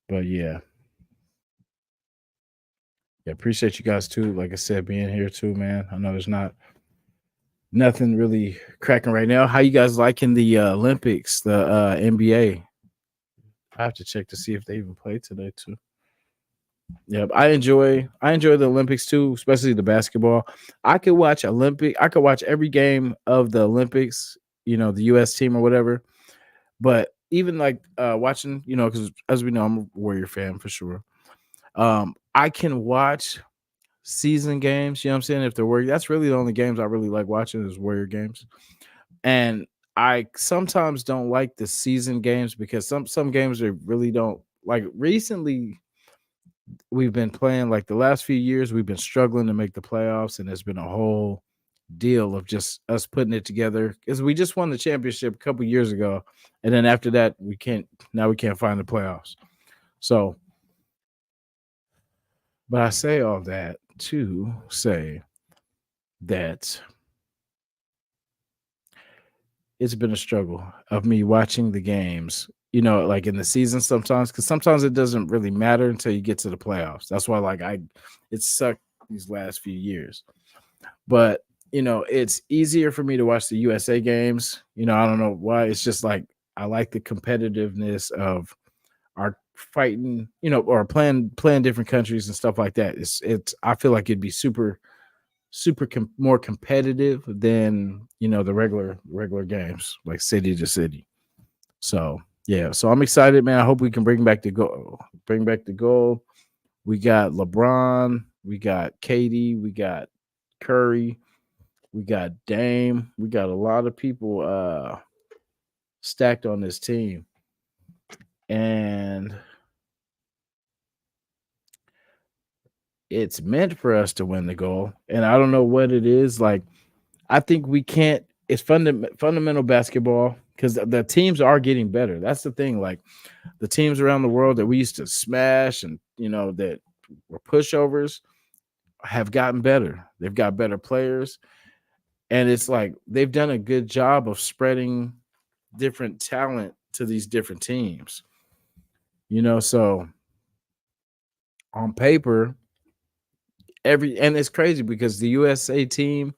But yeah, appreciate you guys too. Like I said, being here too, man. I know there's not nothing really cracking right now. How you guys liking the Olympics, the NBA? I have to check to see if they even played today too. Yeah, I enjoy the Olympics too, especially the basketball. I could watch every game of the Olympics, the US team or whatever. But even like watching, because as we know, I'm a Warrior fan for sure. I can watch season games, you know what I'm saying? If they're Warrior, that's really the only games I really like watching is Warrior games. And I sometimes don't like the season games because some games they really don't like recently we've been playing like the last few years we've been struggling to make the playoffs and it's been a whole deal of just us putting it together because we just won the championship a couple years ago and then after that we can't find the playoffs. So but I say all that to say that it's been a struggle of me watching the games, like in the season sometimes, because sometimes it doesn't really matter until you get to the playoffs. That's why, like, it sucked these last few years. But, it's easier for me to watch the USA games. I don't know why. It's just like I like the competitiveness of our fighting, or playing different countries and stuff like that. I feel like it'd be more competitive than the regular games like city to city. So yeah, so I'm excited, man. I hope we can bring back the goal. We got LeBron, we got Katie, we got Curry, we got Dame, we got a lot of people stacked on this team, and it's meant for us to win the goal. And I don't know what it is. Like I think we can't. It's fundamental basketball because the teams are getting better. That's the thing. Like the teams around the world that we used to smash and that were pushovers have gotten better. They've got better players, and it's like they've done a good job of spreading different talent to these different teams. So on paper, and it's crazy because the USA team,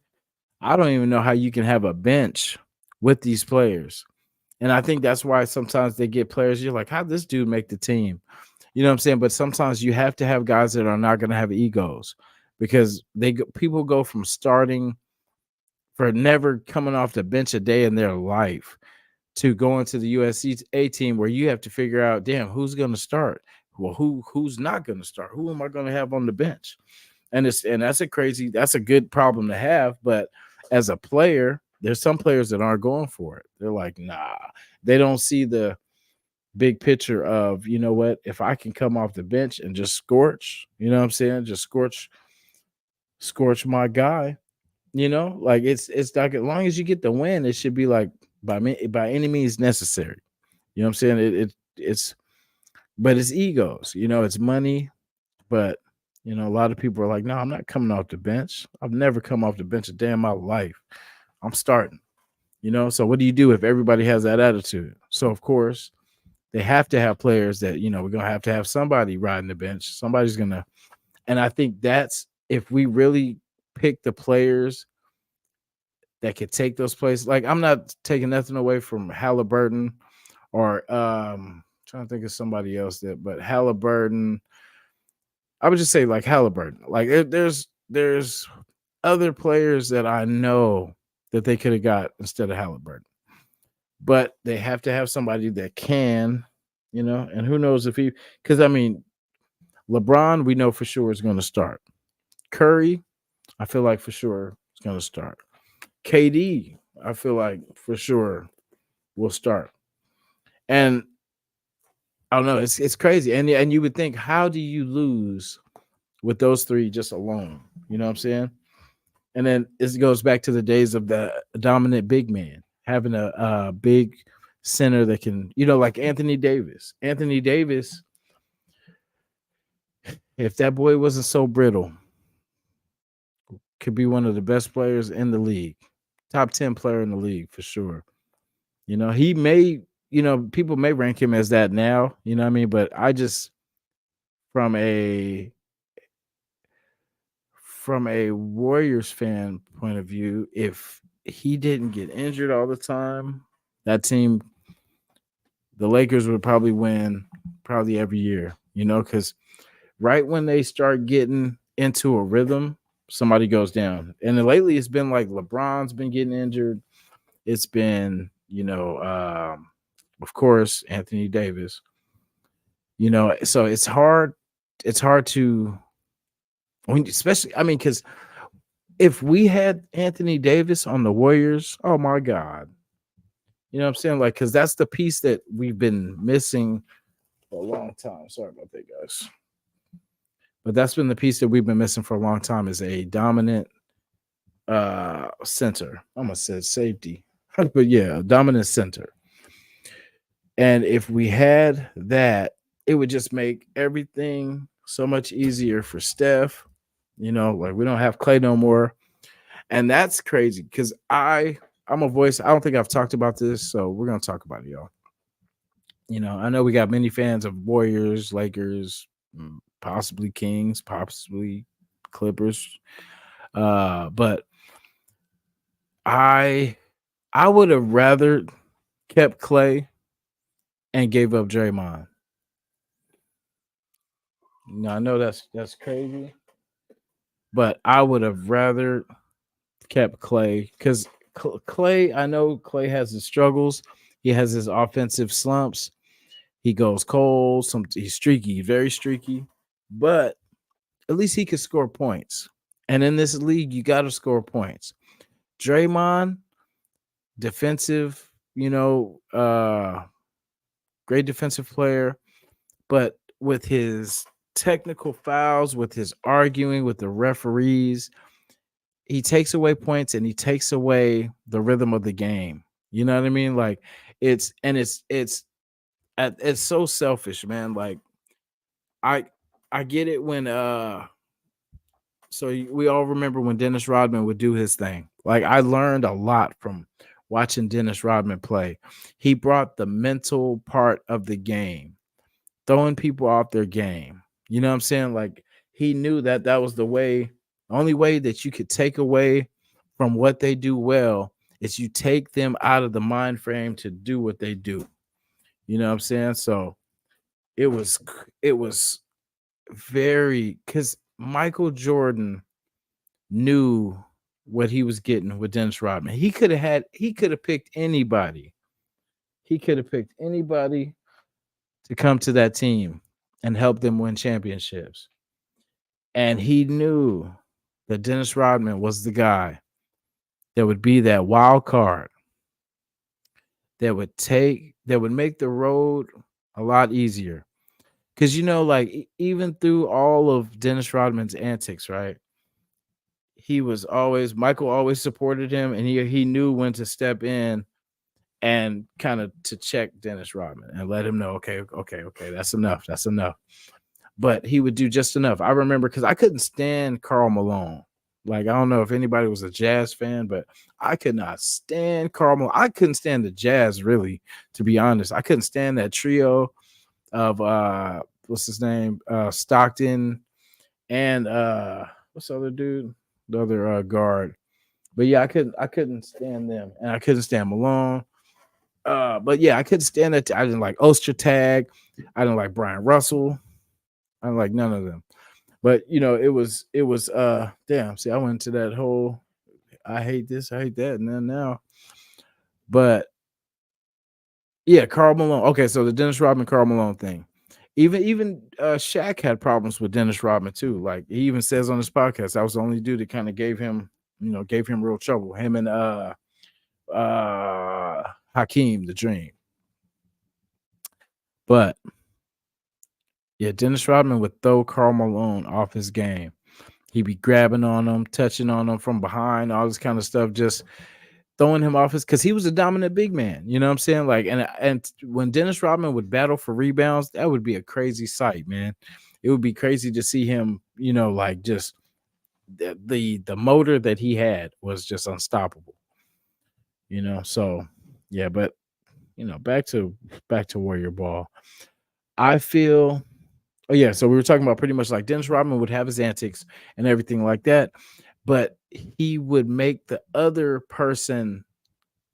I don't even know how you can have a bench with these players. And I think that's why sometimes they get players. You're like, how'd this dude make the team? You know what I'm saying? But sometimes you have to have guys that are not going to have egos because people go from starting for never coming off the bench a day in their life to going to the USA team where you have to figure out, damn, who's going to start? Well, who's not going to start? Who am I going to have on the bench? And that's a good problem to have. But as a player, there's some players that aren't going for it. They're like, nah, they don't see the big picture of, you know what, if I can come off the bench and just scorch, you know what I'm saying? Just scorch my guy, like it's like as long as you get the win, it should be like by any means necessary. You know what I'm saying? It's but it's egos, it's money, but a lot of people are like, no, I'm not coming off the bench. I've never come off the bench a day in my life. I'm starting, So what do you do if everybody has that attitude? So of course they have to have players that, we're gonna have somebody riding the bench. Somebody's gonna, and I think that's if we really pick the players that could take those places. Like I'm not taking nothing away from Halliburton or trying to think of somebody else but Halliburton. I would just say like Halliburton. Like there's other players that I know that they could have got instead of Halliburton. But they have to have somebody that can, and who knows if because I mean, LeBron, we know for sure is going to start. Curry, I feel like for sure is going to start. KD, I feel like for sure will start. And I don't know. It's crazy, and you would think, how do you lose with those three just alone? You know what I'm saying? And then it goes back to the days of the dominant big man having a big center that can, like Anthony Davis. Anthony Davis, if that boy wasn't so brittle, could be one of the best players in the league, top 10 player in the league for sure. He may, people may rank him as that now, you know what I mean? But I just, from a Warriors fan point of view, if he didn't get injured all the time, that team, the Lakers would probably win probably every year, because right when they start getting into a rhythm, somebody goes down. And then lately it's been like LeBron's been getting injured. It's been, of course, Anthony Davis. So it's hard. It's hard to, especially, because if we had Anthony Davis on the Warriors, oh my God. You know what I'm saying? Like, because that's the piece that we've been missing for a long time. Sorry about that, guys. But that's been the piece that we've been missing for a long time, is a dominant center. I almost said safety. But yeah, a dominant center. And if we had that, it would just make everything so much easier for Steph. Like, we don't have Clay no more. And that's crazy because I'm a voice. I don't think I've talked about this, so we're going to talk about it, y'all. I know we got many fans of Warriors, Lakers, possibly Kings, possibly Clippers. But I would have rather kept Clay and gave up Draymond. I know that's crazy, but I would have rather kept Clay because Clay, I know Clay has his struggles. He has his offensive slumps. He goes cold. He's streaky, very streaky, but at least he can score points. And in this league, you got to score points. Draymond, defensive, great defensive player, but with his technical fouls, with his arguing with the referees, he takes away points and he takes away the rhythm of the game. You know what I mean? Like, it's so selfish, man. Like, I get it when so we all remember when Dennis Rodman would do his thing. Like, I learned a lot from watching Dennis Rodman play. He brought the mental part of the game, throwing people off their game. You know what I'm saying? Like, he knew that was the only way that you could take away from what they do well is you take them out of the mind frame to do what they do. You know what I'm saying? So it was very, because Michael Jordan knew what he was getting with Dennis Rodman. He could have picked anybody. He could have picked anybody to come to that team and help them win championships. And he knew that Dennis Rodman was the guy that would be that wild card that would make the road a lot easier. Because, like, even through all of Dennis Rodman's antics, right? Michael always supported him, and he knew when to step in and kind of to check Dennis Rodman and let him know, okay, that's enough. That's enough. But he would do just enough. I remember because I couldn't stand Karl Malone. Like, I don't know if anybody was a Jazz fan, but I could not stand Karl Malone. I couldn't stand the Jazz, really, to be honest. I couldn't stand that trio of what's his name? Stockton and what's the other dude? The other guard. But yeah, I couldn't stand them. And I couldn't stand Malone. But yeah, I couldn't stand that. I didn't like Ostertag. I didn't like Brian Russell. I didn't like none of them. But it was damn. See, I went into that whole I hate this, I hate that, and then now. But yeah, Karl Malone. Okay, so the Dennis Rodman, Karl Malone thing. Even Shaq had problems with Dennis Rodman too. Like, he even says on his podcast, I was the only dude that kind of gave him real trouble. Him and Hakeem the Dream. But Yeah, Dennis Rodman would throw Karl Malone off his game. He'd be grabbing on him, touching on him from behind, all this kind of stuff, just throwing him off his because he was a dominant big man. You know what I'm saying? Like, and when Dennis Rodman would battle for rebounds, that would be a crazy sight, man. It would be crazy to see him, like just the motor that he had was just unstoppable. So yeah, but back to Warrior Ball. I feel Oh yeah, so we were talking about pretty much like Dennis Rodman would have his antics and everything like that, but he would make the other person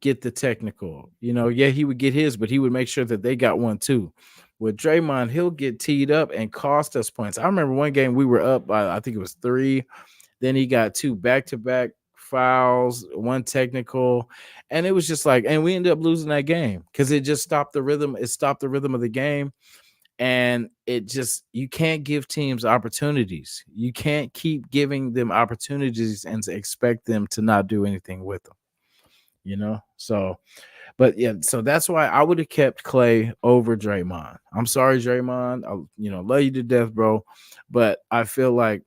get the technical. Yeah, he would get his, but he would make sure that they got one too. With Draymond, he'll get teed up and cost us points. I remember one game we were up by, I think it was 3. Then he got 2 back-to-back fouls, 1 technical, and it was just like, and we ended up losing that game because it just stopped the rhythm. It stopped the rhythm of the game, and you can't give teams opportunities. You can't keep giving them opportunities and to expect them to not do anything with them. So, but yeah, so that's why I would have kept Clay over Draymond. I'm sorry, Draymond. I love you to death, bro. But I feel like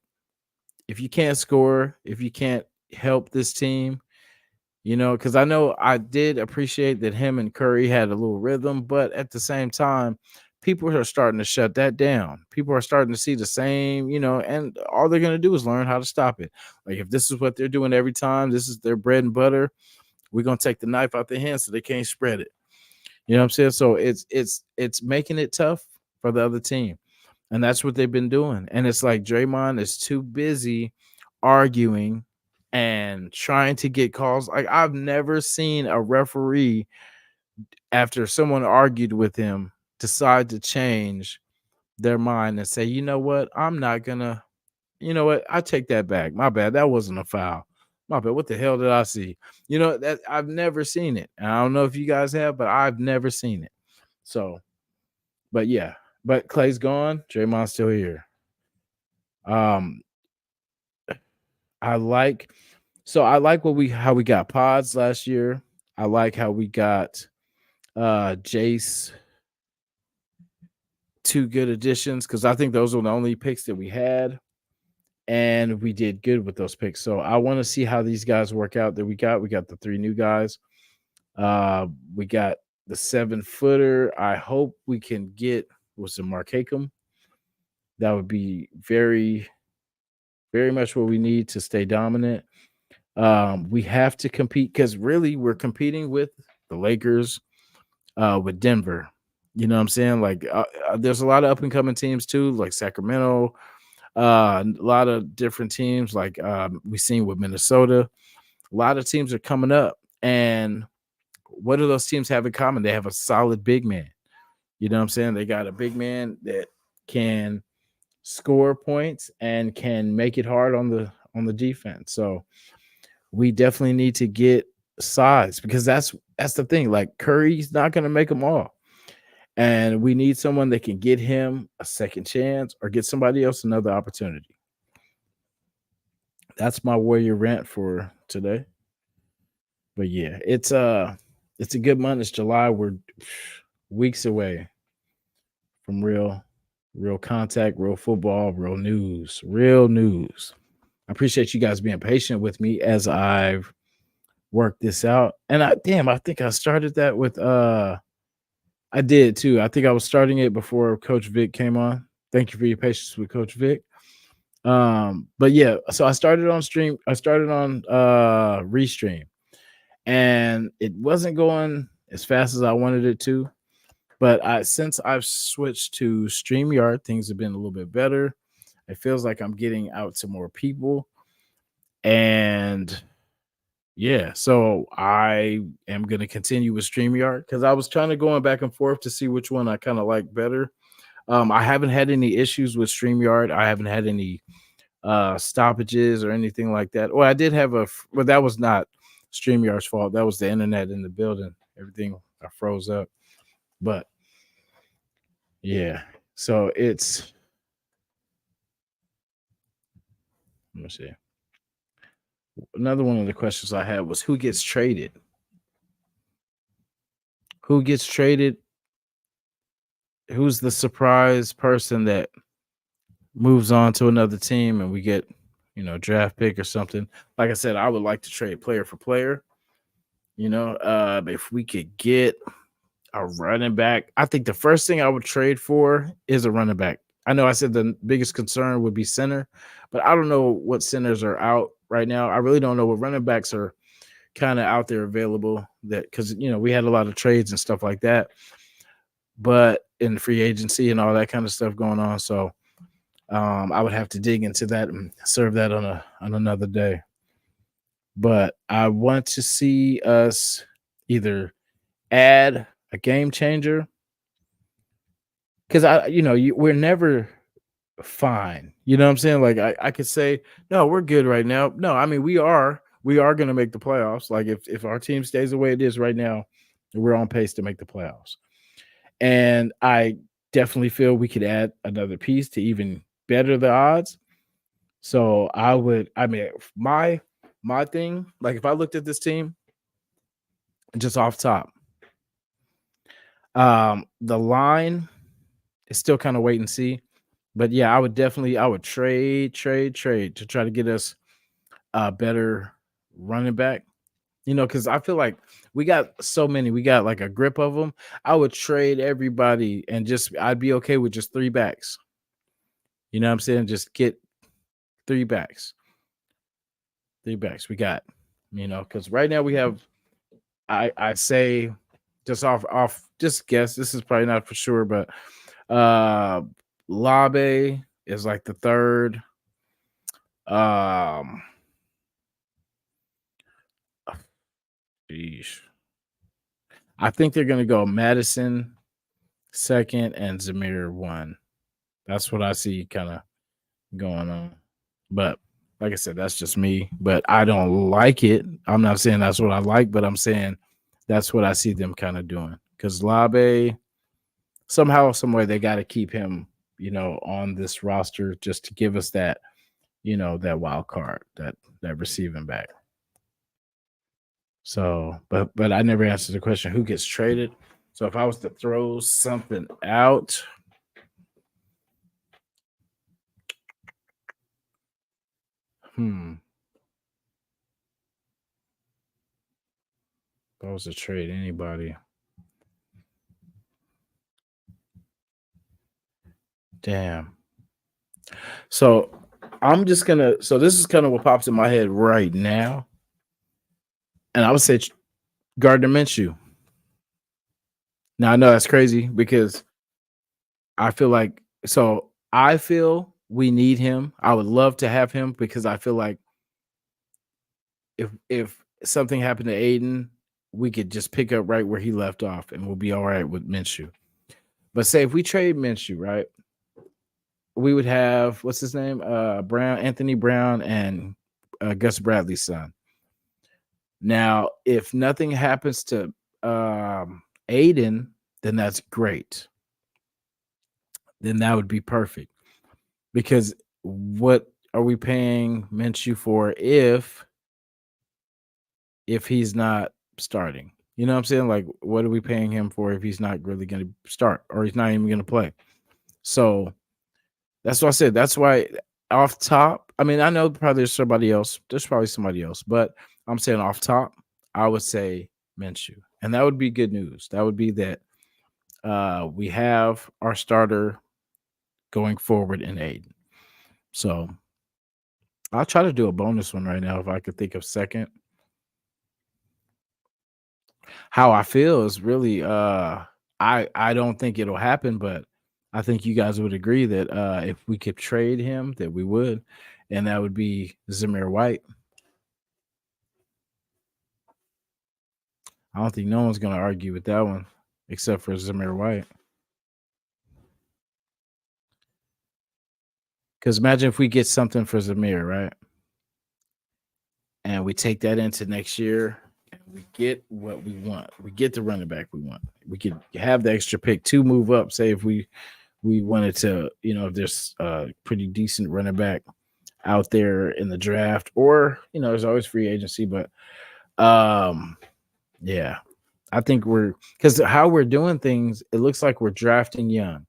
if you can't score, if you can't help this team, because I know I did appreciate that him and Curry had a little rhythm, but at the same time, people are starting to shut that down. People are starting to see the same, and all they're going to do is learn how to stop it. Like if this is what they're doing every time, this is their bread and butter, we're going to take the knife out their hands so they can't spread it. You know what I'm saying? So it's making it tough for the other team. And that's what they've been doing. And it's like Draymond is too busy arguing and trying to get calls. Like I've never seen a referee after someone argued with him decide to change their mind and say, you know what, I'm not gonna, I take that back. My bad. That wasn't a foul. My bad. What the hell did I see? That I've never seen it. And I don't know if you guys have, but I've never seen it. So, but yeah, but Clay's gone. Draymond's still here. Um, I like how we got Pods last year. I like how we got Jace, 2 good additions because I think those were the only picks that we had, and we did good with those picks. So I want to see how these guys work out that we got. We got the 3 new guys. We got the 7-footer. I hope we can get Mark Hakem. That would be very, very much what we need to stay dominant. We have to compete because really we're competing with the Lakers, with Denver. You know what I'm saying? Like there's a lot of up and coming teams too, like Sacramento, a lot of different teams like we've seen with Minnesota. A lot of teams are coming up. And what do those teams have in common? They have a solid big man. You know what I'm saying? They got a big man that can score points and can make it hard on the defense. So we definitely need to get size because that's the thing. Like Curry's not going to make them all. And we need someone that can get him a second chance or get somebody else another opportunity. That's my Warrior rant for today. But yeah, it's a good month. It's July. We're weeks away from real contact, real football, real news. I appreciate you guys being patient with me as I've worked this out. And I think I started that with I did too. I think I was starting it before Coach Vic came on. Thank you for your patience with Coach Vic. But yeah, so I started on Restream, and it wasn't going as fast as I wanted it to. But since I've switched to StreamYard, things have been a little bit better. It feels like I'm getting out to more people. And yeah, so I am going to continue with StreamYard because I was trying to going back and forth to see which one I kind of like better. I haven't had any issues with StreamYard. I haven't had any stoppages or anything like that. Well, I did have well, that was not StreamYard's fault. That was the internet in the building. Everything froze up. But yeah, so let me see. Another one of the questions I had was who gets traded? Who gets traded? who's the surprise person that moves on to another team and we get, draft pick or something. Like I said, I would like to trade player for player. If we could get a running back, I think the first thing I would trade for is a running back. I know I said the biggest concern would be center, but I don't know what centers are out right now. I really don't know what running backs are kind of out there available, that because we had a lot of trades and stuff like that, but in free agency and all that kind of stuff going on. So I would have to dig into that and serve that on another day. But I want to see us either add a game changer, because we're never fine. You know what I'm saying? Like I could say, no, we're good right now. No, I mean we are going to make the playoffs. Like if our team stays the way it is right now, we're on pace to make the playoffs. And I definitely feel we could add another piece to even better the odds. So I mean, my thing, like if I looked at this team just off top, the line is still kind of wait and see. But yeah, I would trade to try to get us a better running back. Because I feel like we got so many, we got like a grip of them. I would trade everybody and I'd be okay with just three backs. You know what I'm saying? Just get three backs. Three backs. We got, because right now we have, I say just off just guess. This is probably not for sure, but Labe is like the third. Um Sheesh. I think they're gonna go Madison second and Zamir one. That's what I see kind of going on. But like I said, that's just me. But I don't like it. I'm not saying that's what I like, but I'm saying that's what I see them kind of doing. Because Labe, somehow, some way, they got to keep him, on this roster just to give us that, that wild card, that receiving back. So, but I never answered the question who gets traded. So if I was to throw something out, if I was to trade anybody, damn. So I'm just gonna. So this is kind of what pops in my head right now, and I would say Gardner Minshew. Now I know that's crazy because I feel like I feel we need him. I would love to have him because I feel like if something happened to Aiden, we could just pick up right where he left off and we'll be all right with Minshew. But say if we trade Minshew, right, we would have what's his name? Anthony Brown and Gus Bradley's son. Now, if nothing happens to Aiden, then that's great. Then that would be perfect. Because what are we paying Minshew for if he's not starting? You know what I'm saying? Like, what are we paying him for if he's not really going to start or he's not even going to play? So that's what I said. That's why off top, I mean, I know probably there's somebody else. There's probably somebody else, but I'm saying off top, I would say Minshew. And that would be good news. That would be that we have our starter going forward in Aiden. So I'll try to do a bonus one right now if I could think of second. How I feel is really I don't think it'll happen, but I think you guys would agree that if we could trade him, that we would, and that would be Zamir White. I don't think no one's going to argue with that one except for Zamir White. Because imagine if we get something for Zamir, right? And we take that into next year and we get what we want. We get the running back we want. We could have the extra pick to move up. Say if we wanted to, if there's a pretty decent running back out there in the draft, or there's always free agency, but yeah, I think we're because how we're doing things, it looks like we're drafting young.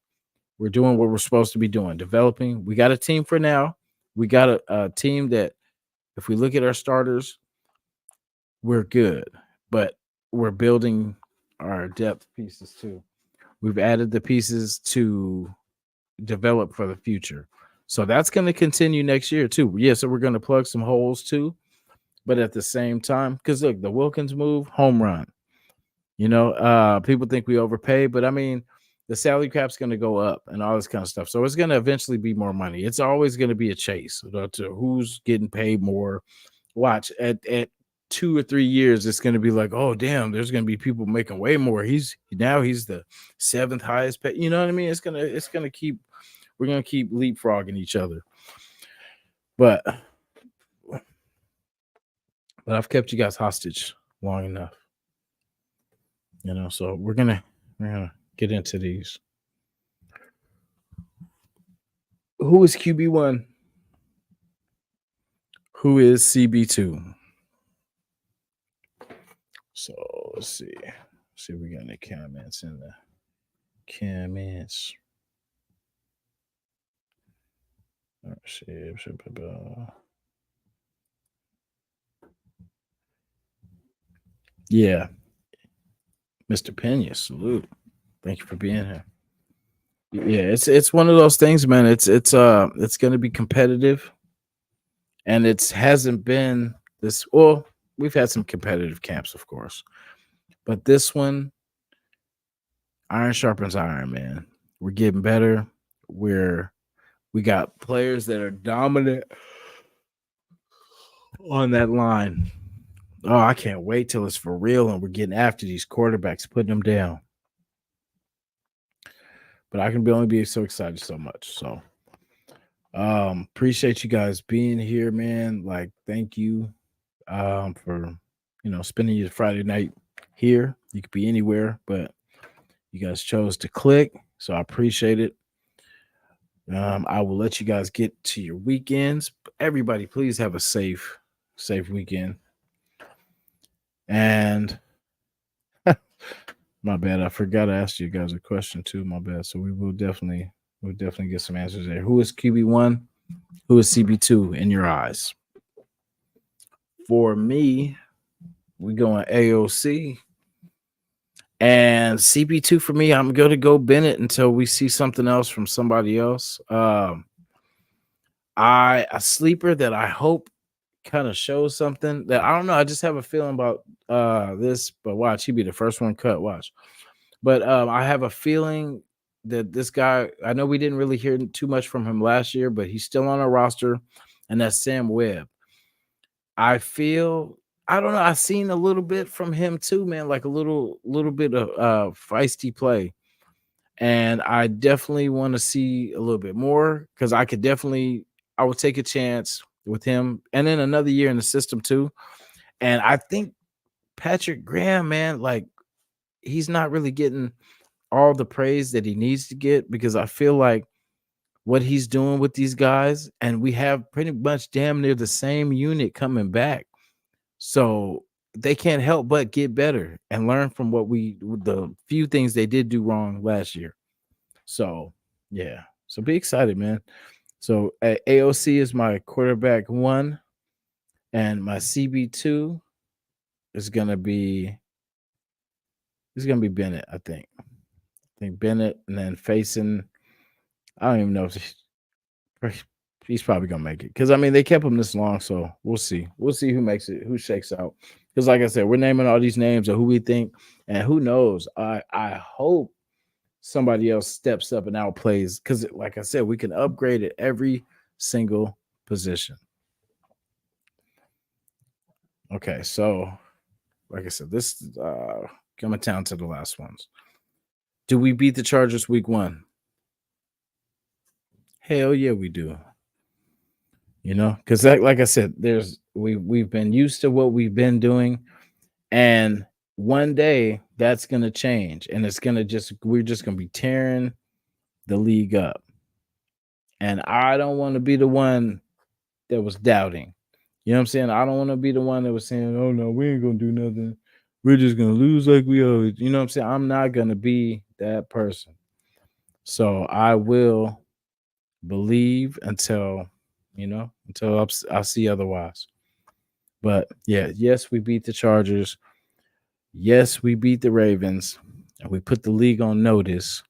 We're doing what we're supposed to be doing, developing. We got a team for now. We got a team that, if we look at our starters, we're good, but we're building our depth pieces too. We've added the pieces to develop for the future. So that's going to continue next year too. Yeah, so we're going to plug some holes too, but at the same time, because look, the Wilkins move, home run. People think we overpay, but I mean, the salary cap's going to go up and all this kind of stuff. So it's going to eventually be more money. It's always going to be a chase to who's getting paid more. Watch at 2 or 3 years, it's going to be like, oh damn, there's going to be people making way more. He's the seventh highest pay. You know what I mean? It's gonna keep we're gonna keep leapfrogging each other. But I've kept you guys hostage long enough. So we're gonna get into these. Who is QB1? Who is CB2? So let's see. See if we got any comments in the comments. Let's see. Yeah. Mr. Pena, salute. Thank you for being here. Yeah, it's one of those things, man. It's gonna be competitive. And it hasn't been this well, we've had some competitive camps, of course. But this one, iron sharpens iron, man. We're getting better. We got players that are dominant on that line. Oh, I can't wait till it's for real and we're getting after these quarterbacks, putting them down. But I can only be so excited so much. So appreciate you guys being here, man. Like, thank you for spending your Friday night here. You could be anywhere, but you guys chose to click, so I appreciate it. I will let you guys get to your weekends. Everybody, please have a safe weekend. And my bad, I forgot to ask you guys a question too. My bad. So we'll definitely get some answers there. Who is QB1? Who is CB2 in your eyes? For me, we going AOC. And CB2 for me, I'm going to go Bennett until we see something else from somebody else. A sleeper that I hope kind of shows something that I don't know. I just have a feeling about this, but watch, he'd be the first one cut. Watch. But I have a feeling that this guy, I know we didn't really hear too much from him last year, but he's still on our roster, and that's Sam Webb. I feel I don't know. I've seen a little bit from him too, man, like a little bit of feisty play. And I definitely want to see a little bit more because I would take a chance with him and then another year in the system too. And I think Patrick Graham, man, like he's not really getting all the praise that he needs to get because I feel like what he's doing with these guys, and we have pretty much damn near the same unit coming back. So they can't help but get better and learn from the few things they did do wrong last year. So yeah, so be excited, man. So AOC is my quarterback 1, and my CB2 is gonna be Bennett. I think Bennett, and then facing. I don't even know if he's probably gonna make it because I mean they kept him this long, so we'll see. We'll see who makes it, who shakes out. Because like I said, we're naming all these names of who we think, and who knows. I hope somebody else steps up and outplays because, like I said, we can upgrade at every single position. Okay, so like I said, this coming down to the last ones. Do we beat the Chargers week 1? Hell yeah, we do. Because like I said, we've been used to what we've been doing, and one day that's gonna change, and we're just gonna be tearing the league up. And I don't want to be the one that was doubting. You know what I'm saying? I don't want to be the one that was saying, "Oh no, we ain't gonna do nothing. we're just gonna lose like we always. You know what I'm saying? I'm not gonna be that person. So I will believe until I see otherwise. But yeah, yes, we beat the Chargers. Yes, we beat the Ravens, and we put the league on notice,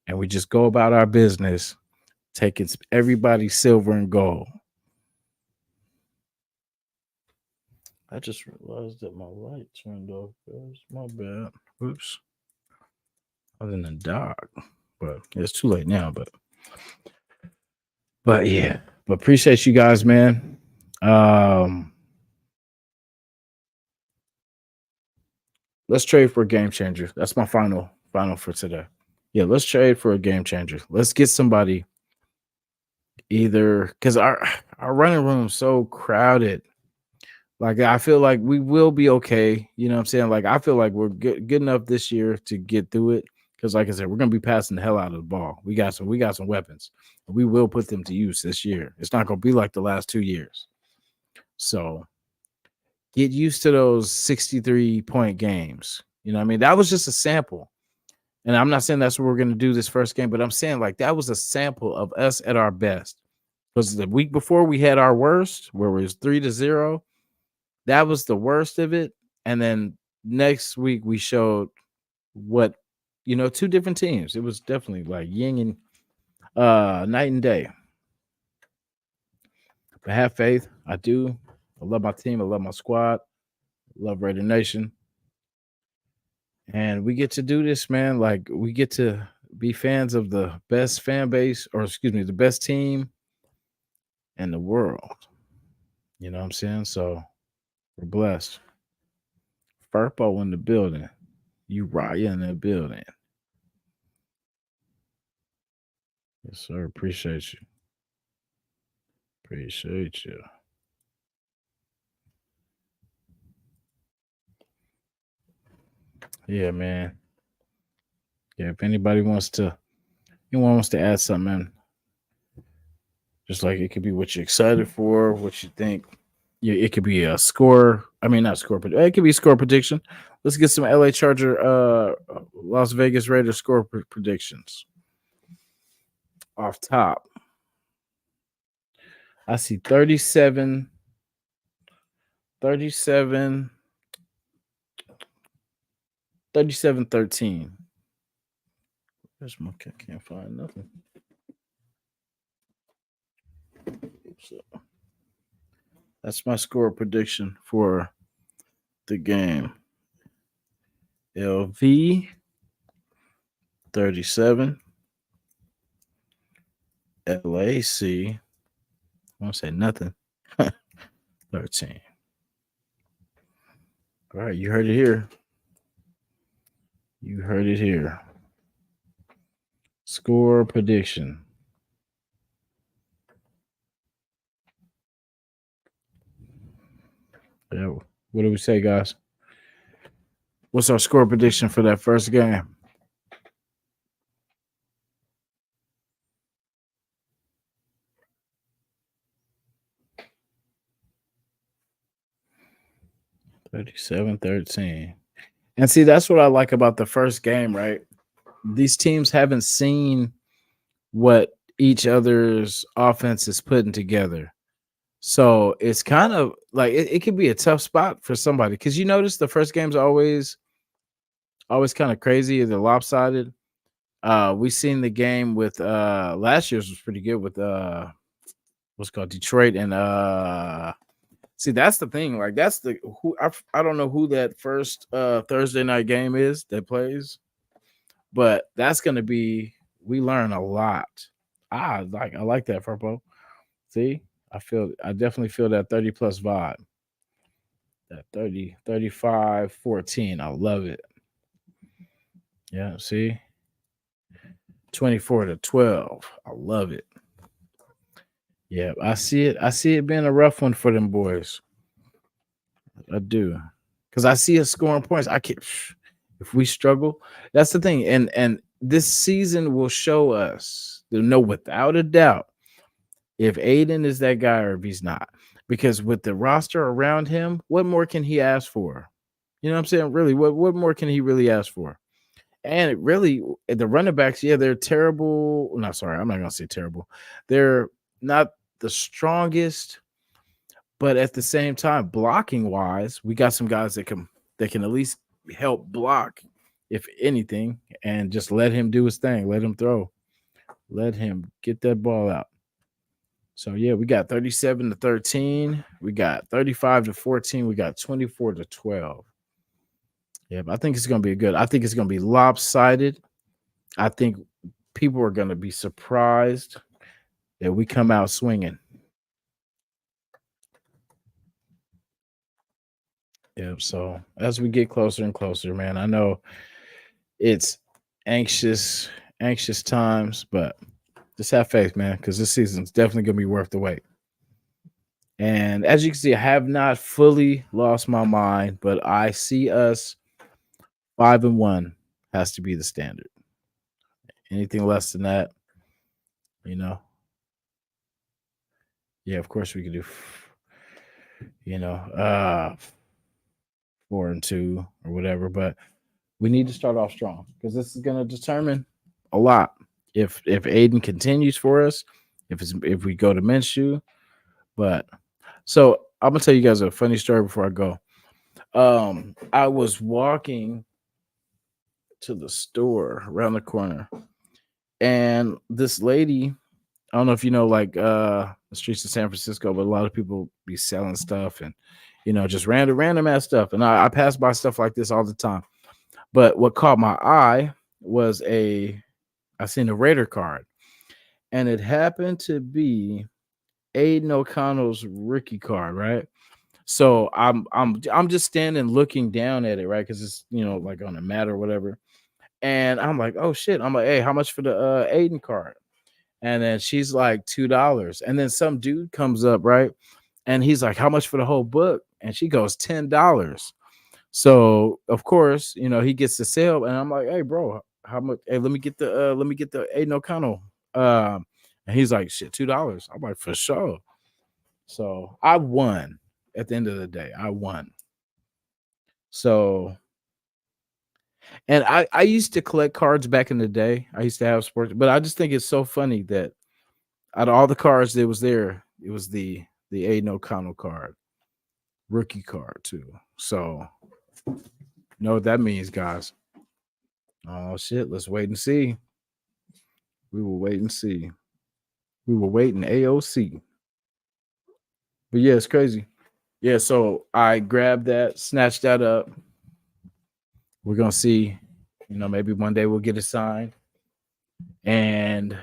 and we just go about our business, taking everybody's silver and gold. I just realized that my light turned off, guys. My bad. Oops. I was in the dark, but it's too late now. But yeah, but appreciate you guys, man. Um, let's trade for a game changer. That's my final for today. Yeah, let's trade for a game changer. Let's get somebody either because our running room's so crowded. Like I feel like we will be okay. You know what I'm saying? Like I feel like we're good enough this year to get through it. Because like I said, we're gonna be passing the hell out of the ball. We got some weapons. We will put them to use this year. It's not gonna be like the last 2 years. So get used to those 63-point games. You know what I mean? That was just a sample. And I'm not saying that's what we're gonna do this first game, but I'm saying like that was a sample of us at our best. Because the week before we had our worst, where it was 3-0. That was the worst of it. And then next week we showed what, two different teams. It was definitely like yin and night and day. But have faith. I do. I love my team. I love my squad. I love Raider Nation. And we get to do this, man. Like we get to be fans of the best fan base, or excuse me, the best team in the world. You know what I'm saying? So we're blessed. Furpo in the building. Uriah in the building. Yes, sir. Appreciate you. Appreciate you. Yeah, man. Yeah, if anyone wants to add something, man, just like it could be what you're excited for, what you think. Yeah, it could be a score. I mean, not score, but it could be score prediction. Let's get some LA Charger, Las Vegas Raiders score predictions off top. I see 37, 37, 13. There's my can't find nothing. So that's my score prediction for the game. LV 37. LAC. I won't say nothing. 13. All right, you heard it here. You heard it here. Score prediction. Yeah, what do we say, guys? What's our score prediction for that first game? $37-13. And see, that's what I like about the first game, right? These teams haven't seen what each other's offense is putting together. So it's kind of like it could be a tough spot for somebody because you notice the first game's always kind of crazy. They're lopsided. We seen the game with last year's was pretty good with what's called Detroit and see that's the thing. Like that's the who I don't know who that first Thursday night game is that plays, but that's gonna be we learn a lot. I like that, Furpo. See, I definitely feel that 30 plus vibe. That 30, 35, 14. I love it. Yeah, see? 24-12. I love it. Yeah, I see it. I see it being a rough one for them boys. I do. Because I see us scoring points. I can't if we struggle. That's the thing. And this season will show us to know without a doubt if Aiden is that guy or if he's not. Because with the roster around him, what more can he ask for? You know what I'm saying? Really, what more can he really ask for? And it really, the running backs, yeah, they're terrible. No, sorry, I'm not gonna say terrible. They're not the strongest, but at the same time, blocking wise, we got some guys that can at least help block, if anything, and just let him do his thing. Let him throw. Let him get that ball out. So yeah, we got 37-13. We got 35-14. We got 24-12. Yeah, but I think it's gonna be good. I think it's gonna be lopsided. I think people are gonna be surprised that we come out swinging. Yeah. So as we get closer and closer, man, I know it's anxious, anxious times, but just have faith, man, because this season's definitely gonna be worth the wait. And as you can see, I have not fully lost my mind, but I see us 5-1 has to be the standard. Anything less than that, you know, yeah, of course we could do, you know, 4-2 or whatever, but we need to start off strong because this is going to determine a lot. If Aiden continues for us, if we go to Minshew, but so I'm gonna tell you guys a funny story before I go. I was walking to the store around the corner, and this lady, I don't know if you know, like the streets of San Francisco, but a lot of people be selling stuff and just random ass stuff. And I pass by stuff like this all the time. But what caught my eye was I seen a Raider card, and it happened to be Aiden O'Connell's rookie card, right? So I'm just standing looking down at it, right? Because it's like on a mat or whatever. And I'm like, oh shit. I'm like, hey, how much for the Aiden card? And then she's like $2. And then some dude comes up, right? And he's like, how much for the whole book? And she goes, $10. So of course, he gets the sale, and I'm like, hey, bro, how much? Hey, let me get the Aiden O'Connell. And he's like, shit, $2. I'm like, for sure. So I won at the end of the day. I won. So, and I used to collect cards back in the day. I used to have sports, but I just think it's so funny that out of all the cards that was there, it was the Aiden O'Connell card, rookie card too. So, you know what that means, guys? Oh shit! Let's wait and see. We will wait and see. We will wait in AOC. But yeah, it's crazy. Yeah, so I grabbed that, snatched that up. We're gonna see. Maybe one day we'll get it signed, and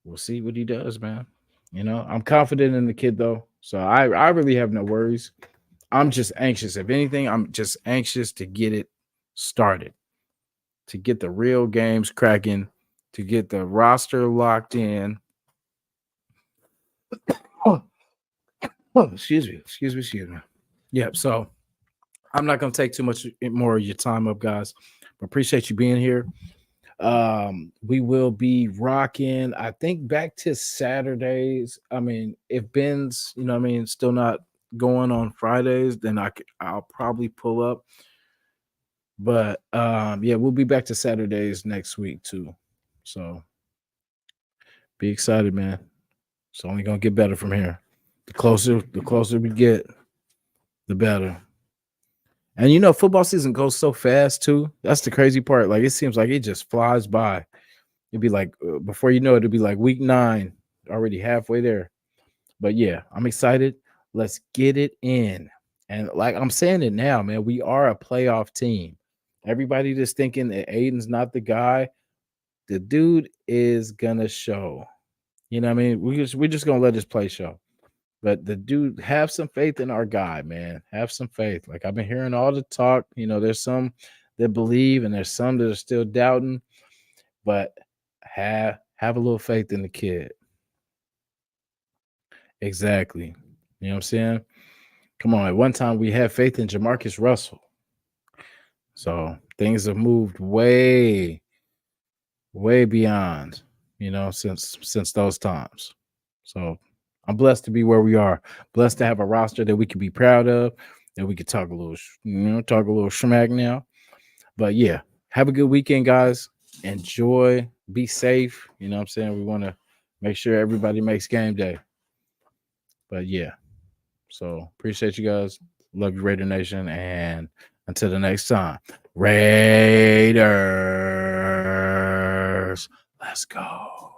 we'll see what he does, man. I'm confident in the kid though, so I really have no worries. I'm just anxious. If anything, I'm just anxious to get it started, to get the real games cracking, to get the roster locked in. Oh, excuse me. Yep. So I'm not gonna take too much more of your time up, guys. But appreciate you being here. We will be rocking, I think, back to Saturdays. I mean, if Ben's, still not going on Fridays, then I'll probably pull up. But yeah, we'll be back to Saturdays next week too. So be excited, man. It's only gonna get better from here. The closer we get, the better. And football season goes so fast too. That's the crazy part. Like it seems like it just flies by. It'd be like before you know it, it'd be like week 9, already halfway there. But yeah, I'm excited. Let's get it in. And like I'm saying it now, man, we are a playoff team. Everybody just thinking that Aiden's not the guy. The dude is gonna show. You know what I mean? We're just gonna let his play show. But the dude, have some faith in our guy, man. Have some faith. Like I've been hearing all the talk. There's some that believe and there's some that are still doubting. But have a little faith in the kid. Exactly. You know what I'm saying? Come on. At one time we had faith in Jamarcus Russell. So things have moved way, way beyond, since those times. So I'm blessed to be where we are. Blessed to have a roster that we can be proud of. then we could talk a little, talk a little smack now. But yeah, have a good weekend, guys. Enjoy, be safe. You know what I'm saying? We want to make sure everybody makes game day. But yeah, so appreciate you guys. Love you, Raider Nation. And until the next time, Raiders. Let's go.